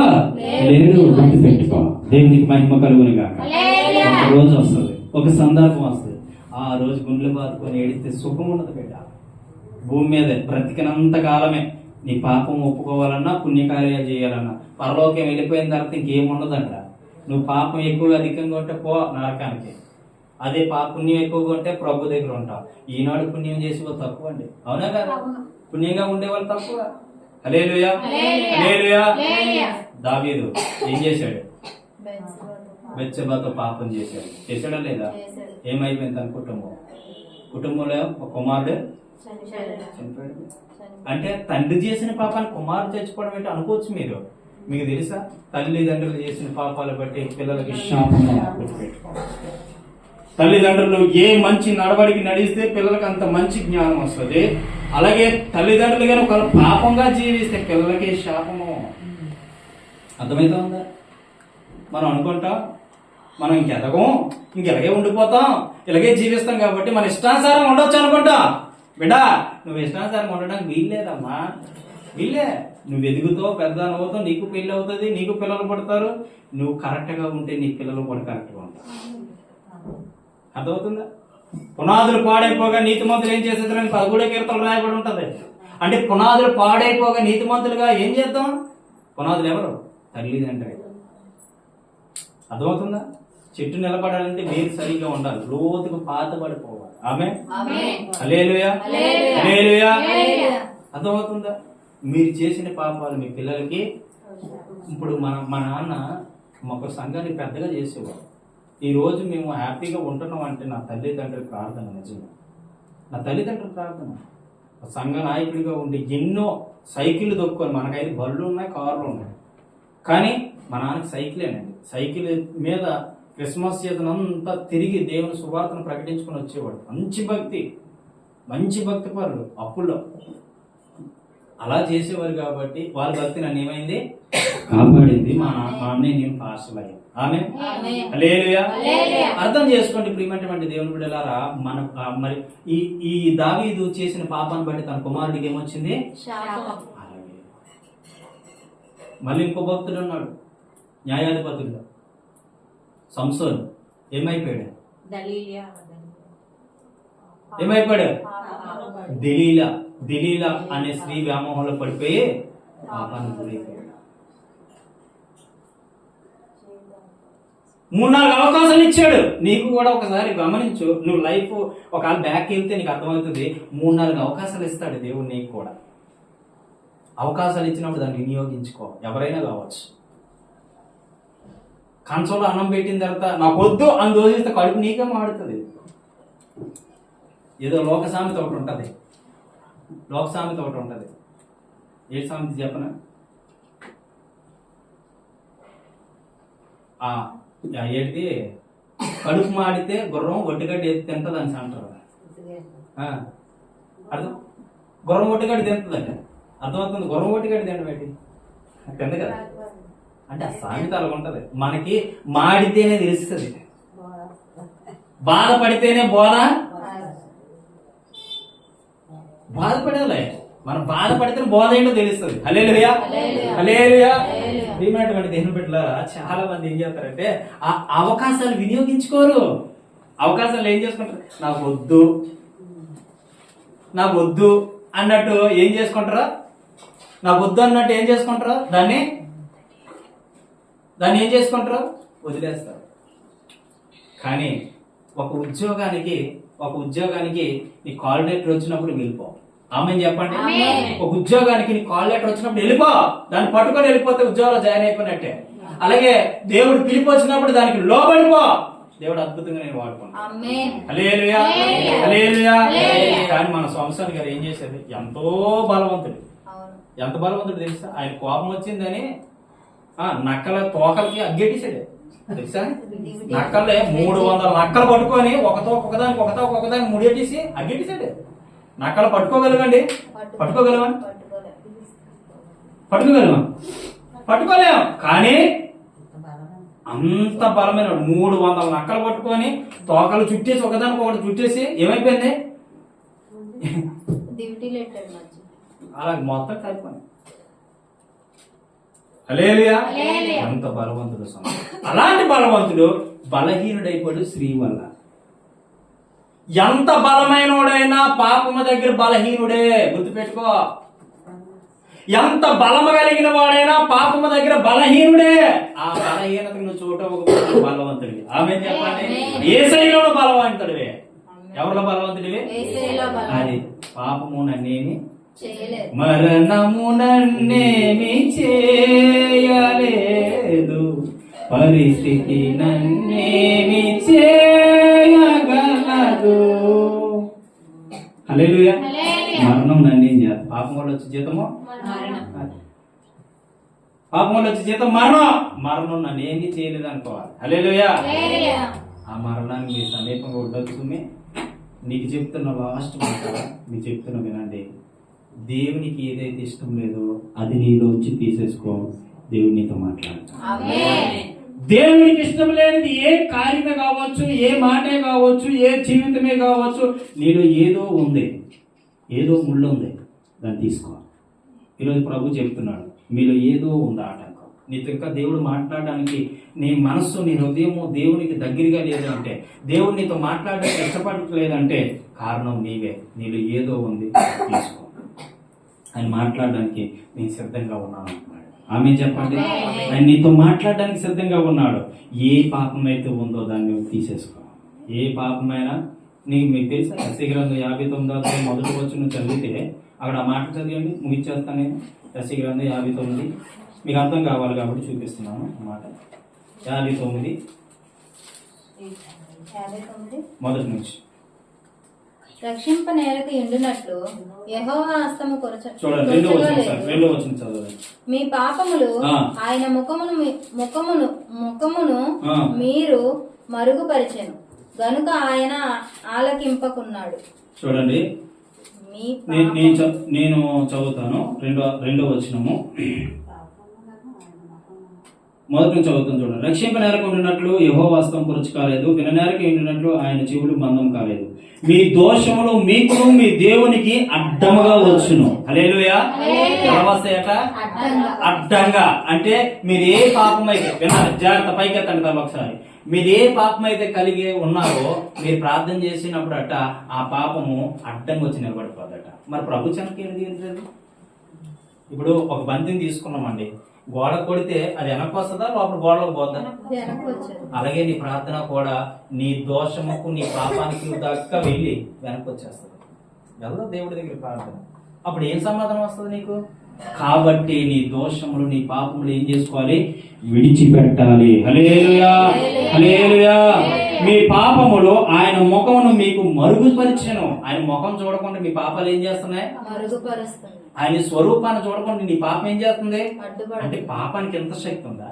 లేడు. గుర్తు పెట్టుకో. దేవునికి మహిమ కలుగును గాక. ఒక రోజు వస్తుంది, ఒక సందర్భం వస్తుంది. ఆ రోజు గుండెలు బాదుకొని ఏడిస్తే సుఖం ఉండదు బిడ్డ. భూమి మీద బ్రతికినంత కాలమే నీ పాపం ఒప్పుకోవాలన్నా, పుణ్యకార్యాలు చేయాలన్నా, పరలోకం వెళ్ళిపోయిన తర్వాత ఇంకేముండదంట. నువ్వు పాపం ఎక్కువగా అధికంగా ఉంటే పో నరకానికి. అదే పుణ్యం ఎక్కువగా ఉంటే ప్రభు దగ్గర ఉంటావు. ఈనాడు పుణ్యం చేసే వాళ్ళు తక్కువ అండి, అవునా కదా? పుణ్యంగా ఉండేవాళ్ళు తక్కువ. హల్లెలూయా, హల్లెలూయా. దావీదు ఏం చేశాడు? బెత్షెబాతో పాపం చేశాడా లేదా? ఏమైపోయింది తన కుటుంబంలో ఒక కుమారుడు చనిపోయాడు. అంటే తండ్రి చేసిన పాపాన్ని కుమారుడు చచ్చిపోవడం ఏంటి అనుకోవచ్చు మీరు. మీకు తెలుసా? తల్లిదండ్రులు చేసిన పాపాలు బట్టి పిల్లలకి శాపం. తల్లిదండ్రులు ఏ మంచి నడవడికి నడిస్తే పిల్లలకి అంత మంచి జ్ఞానం వస్తుంది. అలాగే తల్లిదండ్రులు కానీ ఒక పాపంగా జీవిస్తే పిల్లలకి శాపము. అర్థమవుతుందా? మనం అనుకుంటాం మనం ఇంకెదగం, ఇంకెలాగే ఉండిపోతాం, ఇలాగే జీవిస్తాం కాబట్టి మన ఇష్టానుసారం ఉండొచ్చు అనుకుంటా. బిడ్డా, నువ్వు ఇష్టానుసారం ఉండడానికి వీల్లేదమ్మా, వీళ్ళే. నువ్వు ఎదుగుతావు, పెద్ద అవుతావు, నీకు పెళ్ళి అవుతుంది, నీకు పిల్లలు పడతారు. నువ్వు కరెక్ట్గా ఉంటే నీ పిల్లలు కూడా కరెక్ట్గా ఉంటారు. అర్థమవుతుందా? పునాదులు పాడైపోగా నీతిమంతులు ఏం చేసేదారని 13వ కీర్తనలో రాయబడి ఉంటుంది. అంటే పునాదులు పాడైపోగా నీతిమంతులుగా ఏం చేద్దాం? పునాదులు ఎవరు? తల్లిదండ్రులు. అర్థమవుతుందా? చెట్టు నిలబడాలంటే వేరు సరిగా ఉండాలి, లోతుకు పాత పడిపోవాలి. ఆమేన్, హల్లెలూయా, హల్లెలూయా. అర్థమవుతుందా? మీరు చేసిన పాపాలు మీ పిల్లలకి. ఇప్పుడు మా నాన్న మాకు సంఘాన్ని పెద్దగా చేసేవాడు. ఈ రోజు మేము హ్యాపీగా ఉంటున్నాం అంటే నా తల్లిదండ్రుల ప్రార్థన. నిజంగా నా తల్లిదండ్రుల ప్రార్థన. సంఘ నాయకుడిగా ఉండి ఎన్నో సైకిళ్ళు దొక్కుని, మనకైతే బళ్ళు ఉన్నాయి, కార్లు ఉన్నాయి, కానీ మా నాన్నకి సైకిలేనండి. సైకిల్ మీద క్రిస్మస్ సీజన్ అంతా తిరిగి దేవుని సువార్తను ప్రకటించుకొని వచ్చేవాడు. మంచి భక్తి పరులు అప్పుల్లో అలా చేసేవారు కాబట్టి వాళ్ళ భక్తి నన్ను ఏమైంది? కాపాడింది. మా అన్నయ్య నేను పాస్టర్ అయ్యాను. ఆమేన్, హల్లెలూయా. అర్థం చేసుకోండి ప్రియమైనటువంటి దేవుని బిడ్డలారా. మరి ఈ దావీదు చేసిన పాపాన్ని బట్టి తన కుమారుడికి ఏమొచ్చింది? అలాగే మళ్ళీ ఇంకో భక్తుడు ఉన్నాడు, న్యాయాధిపతుల్లో సంసోన్. ఏమైపోయాడు? దెలీలా అనే స్త్రీ వ్యామోహంలో పడిపోయి పాపానికి గురైపోయాడు. 3-4 అవకాశాలు ఇచ్చాడు. నీకు కూడా ఒకసారి గమనించు. నువ్వు లైఫ్ ఒకవేళ బ్యాక్ వెళ్తే నీకు అర్థమవుతుంది. 3-4 అవకాశాలు ఇస్తాడు దేవుడు నీకు కూడా. అవకాశాలు ఇచ్చినప్పుడు దాన్ని వినియోగించుకో. ఎవరైనా కావచ్చు. కంచంలో అన్నం పెట్టిన తర్వాత నాకు వద్దు అని దోషిస్తే కడుపు నీకే మాడుతుంది. ఏదో లోక సామెత ఒకటి ఉంటుంది. ఏ సామెత చెప్పనా? ఏంటి? కడుపు మాడితే గుర్రం ఒట్టిగడ్డి ఎత్తి తింటుంది అని అంటారు. అర్థం? గుర్రం ఒట్టిగడ్డి తింటుందండి. అర్థమవుతుంది? గుర్రం ఒట్టిగడ్డి తింటాం ఏంటి? తింది కదా. అంటే ఆ సామెత అలాగ ఉంటది. మనకి మాడితేనే తెలుస్తుంది, బాధపడితేనే బాధపడేలే. మనం బాధపడితేనే బోధ ఏంటో తెలుస్తుంది. హల్లెలూయా, హల్లెలూయా. ప్రియమైనటువంటి దేవుని బిడ్డలారా, చాలా మంది ఏం చేస్తారంటే ఆ అవకాశాలు వినియోగించుకోరు. అవకాశాలు ఏం చేసుకుంటారు? నాకు వద్దు అన్నట్టు ఏం చేసుకుంటారా? నాకు వద్దు అన్నట్టు ఏం చేసుకుంటారా? దాన్ని ఏం చేసుకుంటారు? వదిలేస్తారు. కానీ ఒక ఉద్యోగానికి నీ కాల్ లెటర్ వచ్చినప్పుడు వెళ్ళిపో. ఆమె చెప్పండి. ఒక ఉద్యోగానికి నీ కాల్ లెటర్ వచ్చినప్పుడు వెళ్ళిపో. దాన్ని పట్టుకొని వెళ్ళిపోతే ఉద్యోగంలో జాయిన్ అయిపోయినట్టే. అలాగే దేవుడు పిలిపి వచ్చినప్పుడు దానికి లోబడిపో. దేవుడు అద్భుతంగా నేను వాడుకున్నాను. హల్లెలూయా, హల్లెలూయా. కానీ మన సంస్థాన్ గారు ఏం చేశారు? ఎంతో బలవంతుడు. ఎంత బలవంతుడు తెలుసా? ఆయన కోపం వచ్చిందని నక్కల తోకలకి అగ్గెట్టేసాడు తెలుసా? నక్కలే 300 నక్కలు పట్టుకొని ఒకదానికి ముడియట్టేసి అగ్గెట్టేసాడు. నక్కలు పట్టుకోగలగండి? పట్టుకోగలమా? పట్టుకోలేము. కానీ అంత బలమైన 300 నక్కలు పట్టుకొని తోకలు చుట్టేసి ఒకదానికి ఒకటి చుట్టేసి ఏమైపోయింది? అలా మొత్తం కలిపోయింది. హల్లెలూయా. ఎంత బలవంతుడు అలాంటి బలవంతుడు బలహీనుడైపోయాడు స్త్రీ వల్ల. ఎంత బలమైనోడైనా పాపము దగ్గర బలహీనుడే, గుర్తుపెట్టుకో. ఎంత బలము కలిగిన వాడైనా పాపము దగ్గర బలహీనుడే. ఆ బలహీనత నువ్వు చూడటం బలవంతుడివి. ఆమె చెప్పండి, యేసయ్యలో బలవంతుడివే. ఎవరిలో బలవంతుడివి? అది పాపము నన్నేమి మరణము నన్నేమి చేయలేదు, పరిస్థితి నన్నేమి చేయగలదు. హల్లెలూయా. మరణం నన్నేం చేయాలి? పాపం వల్ల వచ్చే జీతము పాపం వల్ల వచ్చే జీతం మరణం. మరణం నన్ను ఏమీ చేయలేదు అనుకోవాలి. హల్లెలూయా. ఆ మరణాన్ని మీ సమీపంగా ఉండొచ్చు. నీకు చెప్తున్న లాస్ట్ మాట మీకు చెప్తున్నా వినండి. దేవునికి ఏదైతే ఇష్టం లేదో అది నీలోంచి తీసేసుకో. దేవుడు నీతో మాట్లాడతాడు. దేవునికి ఇష్టం లేనిది ఏ కార్యమే కావచ్చు, ఏ మాటే కావచ్చు, ఏ జీవితమే కావచ్చు, నీలో ఏదో ఉంది, ఏదో ముళ్ళు ఉంది, దాన్ని తీసుకో. ఈరోజు ప్రభు చెప్తున్నాడు, మీలో ఏదో ఉంది ఆటంకం. నీతో ఇంకా దేవుడు మాట్లాడడానికి నీ మనస్సు, నీ హృదయము దేవునికి దగ్గరగా లేదంటే, దేవుడు నీతో మాట్లాడడానికి ఇష్టపడలేదంటే కారణం నీవే. నీలో ఏదో ఉంది, తీసుకో. ఆయన మాట్లాడడానికి నేను సిద్ధంగా ఉన్నాను అంటున్నాడు. ఆమె చెప్పండి, ఆయన నీతో మాట్లాడడానికి సిద్ధంగా ఉన్నాడు. ఏ పాపం అయితే ఉందో దాన్ని తీసేసుకో. ఏ పాపమైనా మీకు తెలుసా? యెషయా గ్రంథం 59 మొదటి వచనం చదివితే అక్కడ ఆ మాట చదివండి, ముగిచ్చేస్తాను నేను. యెషయా గ్రంథం 59 మీకు అర్థం కావాలి కాబట్టి చూపిస్తున్నాను అన్నమాట. 59 మొదటి నుంచి. రక్షింప నేలకు ఎండునట్లు యెహోవా హస్తము చూడండి, రెండో వచనం చదవండి. మీ పాపములు ఆయన ముఖమును మీరు మరుగుపరిచెను గనుక ఆయన ఆలకింపకున్నాడు. చూడండి, నేను చదువుతాను. రెండో వచనము మొదటి నుంచి చదువుతాను. చూడండి, రక్షింప నేరకు ఉండినట్లు యెహోవా హస్తం కురుచు కాలేదు, విననేరకు ఎండినట్లు ఆయన చెవులు బంధం కాలేదు. మీ దోషములు మీకును మీ దేవునికి అడ్డముగా వచ్చును. హల్లెలూయా. అడ్డంగా అంటే మీరు ఏ పాపం అయితే వినాలి, జాగ్రత్త, పైకెత్తండి తల ఒకసారి. మీరు ఏ పాపం అయితే కలిగి ఉన్నారో మీరు ప్రార్థన చేసినప్పుడు అట ఆ పాపము అడ్డంగా వచ్చి నిలబడిపోద్దట. మరి ప్రభు చెనకి ఏం తీయలేదు. ఇప్పుడు ఒక బంతిని తీసుకున్నామండి, గోడ కొడితే అది వెనక్కి వస్తుందా, లోపల గోడలోకి పోద్దా? అలాగే నీ ప్రార్థన కూడా నీ దోషముకు నీ పాపానికి దాకా వెళ్ళి వెనక్కి వచ్చేస్తుంది. ఎవరో దేవుడి దగ్గర ప్రార్థన, అప్పుడు ఏం సమాధానం వస్తుంది నీకు? కాబట్టి నీ దోషములు నీ పాపములు ఏం చేసుకోవాలి? విడిచిపెట్టాలి. హల్లెలూయా, హల్లెలూయా. మీ పాపములు ఆయన ముఖమును మీకు మరుగుపరిచెను. ఆయన ముఖం చూడకుండా మీ పాపాలు ఏం చేస్తున్నాయి? ఆయన స్వరూపాన్ని చూడకుండా నీ పాపం ఏం చేస్తుంది అంటే, పాపానికి ఎంత శక్తి ఉందా?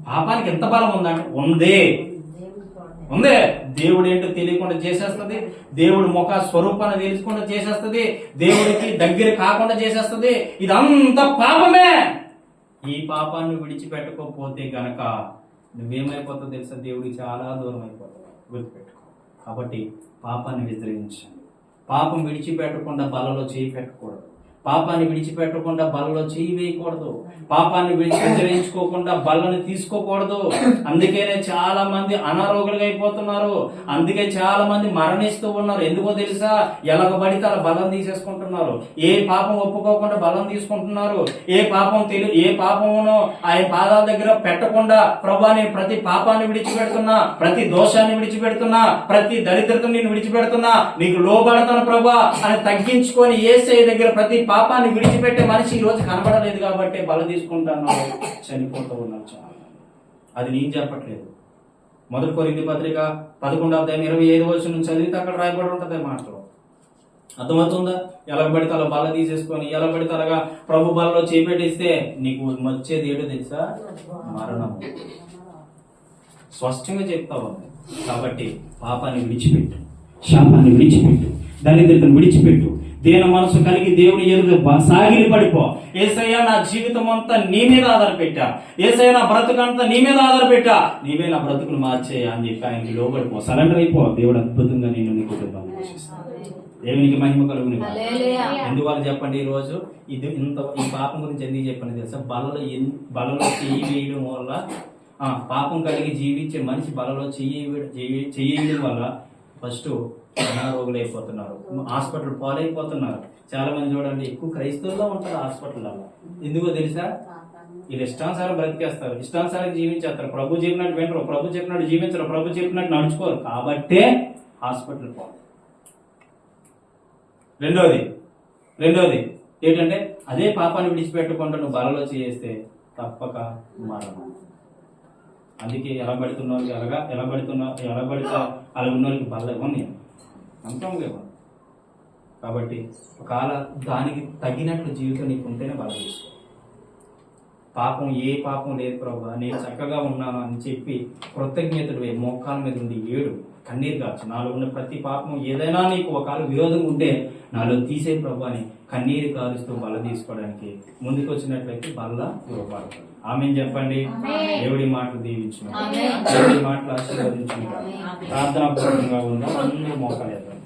పాపానికి ఎంత బలం ఉందంటే ఉందే. దేవుడు ఏంటో తెలియకుండా చేసేస్తుంది, దేవుడు ముఖ స్వరూపాన్ని తెలుసుకుండా చేసేస్తుంది, దేవుడికి దగ్గర కాకుండా చేసేస్తుంది. ఇదంతా పాపమే. ఈ పాపాన్ని విడిచిపెట్టుకోకపోతే గనక నువ్వేమైపోతావు తెలుసా? దేవుడికి చాలా దూరం అయిపోతావు. గుర్తుపెట్టుకో. కాబట్టి పాపాన్ని వ్యతిరేకించండి. పాపం విడిచిపెట్టకుండా బలలో చేయి పెట్టకూడదు. పాపాన్ని విడిచిపెట్టకుండా బలలో చేయి వేయకూడదు. పాపాన్ని వ్యతిరేకించుకోకుండా బలను తీసుకోకూడదు. అందుకనే చాలా మంది అనారోగ్యులుగా అయిపోతున్నారు. అందుకే చాలా మంది మరణిస్తూ ఉన్నారు. ఎందుకో తెలుసా? ఎలాగబడితే అలా బలం తీసేసుకుంటున్నారు. ఏ పాపం ఒప్పుకోకుండా బలం తీసుకుంటున్నారు. ఏ పాపమును ఆయన పాదాల దగ్గర పెట్టకుండా, ప్రభువా నేను ప్రతి పాపాన్ని విడిచిపెడుతున్నా, ప్రతి దోషాన్ని విడిచిపెడుతున్నా, ప్రతి దరిద్రతను నేను విడిచిపెడుతున్నా, నీకు లోబడతాను ప్రభువా అని తగ్గించుకొని యేసయ్య దగ్గర ప్రతి పాపాన్ని విడిచిపెట్టే మనిషి ఈ రోజు కనబడలేదు కాబట్టి బలం తీసుకుంటాను, చనిపోతూ ఉన్నాను. చాలా అది నేను చెప్పట్లేదు. మొదటి కొరింథీ పత్రిక 11:25 నుంచి చదివితే అక్కడ రాయబడి ఉంటుంది మాటలో. అర్థమవుతుందా? ఎలా పడితే అలా బల తీసేసుకొని, ఎలా పడితే అలాగా ప్రభు బలలో చేపెట్టిస్తే నీకు వచ్చేది ఏంటో తెలుసా? మరణం. స్పష్టంగా చెప్తావు. కాబట్టి పాపాన్ని విడిచిపెట్టు, శాపాన్ని విడిచిపెట్టు, దరిద్రతను విడిచిపెట్టు, దేని మనసు కలిగి దేవుని ఎదురు సాగిలి పడిపో. యేసయ్య నా జీవితం అంతా నీ మీద ఆధారపెట్టా, యేసయ్య నా బ్రతుకంతా నీ మీద ఆధారపెట్టా, నీవే నా బ్రతుకును మార్చేయ అని చెప్పి ఆయనకి లోబడిపో, సరెండర్ అయిపో. దేవుడు అద్భుతంగా నేను నీ కుటుంబాన్ని పోషిస్తాను. దేవునికి మహిమ కలుగును గాక. హల్లెలూయా. ఎందువల్ల చెప్పండి ఈ రోజు ఈ పాపం గురించి ఎందుకు చెప్పండి తెలుసా? బలలో చెయ్యి వేయడం వల్ల పాపం కలిగి జీవించే మనిషి బలలో చెయ్యడం వల్ల ఫస్ట్ అనారోగులు అయిపోతున్నారు, హాస్పిటల్ పాలైపోతున్నారు. చాలా మంది చూడండి ఎక్కువ క్రైస్తవుల్లో ఉంటారు హాస్పిటల్లో. ఎందుకో తెలుసా? వీళ్ళు ఇష్టానుసారం బ్రతికేస్తారు, ఇష్టానుసారం జీవించేస్తారు. ప్రభు చెప్పినట్టు వినరు, ప్రభు చెప్పినట్టు జీవించరు, ప్రభు చెప్పినట్టు నడుచుకోరు. కాబట్టే హాస్పిటల్ పోవాలి. రెండోది ఏంటంటే అదే పాపాన్ని విడిచిపెట్టకుండా నువ్వు బలలో చేస్తే తప్పక మరణం. అందుకే ఎలా పడితే అలా ఉన్న వాళ్ళకి బల్ల ఇవ్వను, నమ్మకంగా ఇవ్వను. కాబట్టి ఒకవేళ దానికి తగినట్లు జీవితం నీకు ఉంటేనే బల తీసుకో. ఏ పాపం లేదు ప్రభు, నేను చక్కగా ఉన్నాను అని చెప్పి కృతజ్ఞతలు మోకాల మీద ఉండి ఏడు, కన్నీరు కాచు. నాలో ఉన్న ప్రతి పాపం ఏదైనా నీకు ఒకవేళ విరోధం ఉంటే నాలో తీసే ప్రభు అని కన్నీరు కాలుస్తూ బల్ల తీసుకోవడానికి ముందుకు వచ్చినట్లయితే బల్ల ఇవ్వబడతాడు. ఆమేన్ చెప్పండి. దేవుడి మాటలు దీవించును, దేవుడి మాటలు ఆశీర్వదించును. ప్రార్థనాపూర్వకంగా ఉందా? అందరూ మోకాలు ఎత్తండి.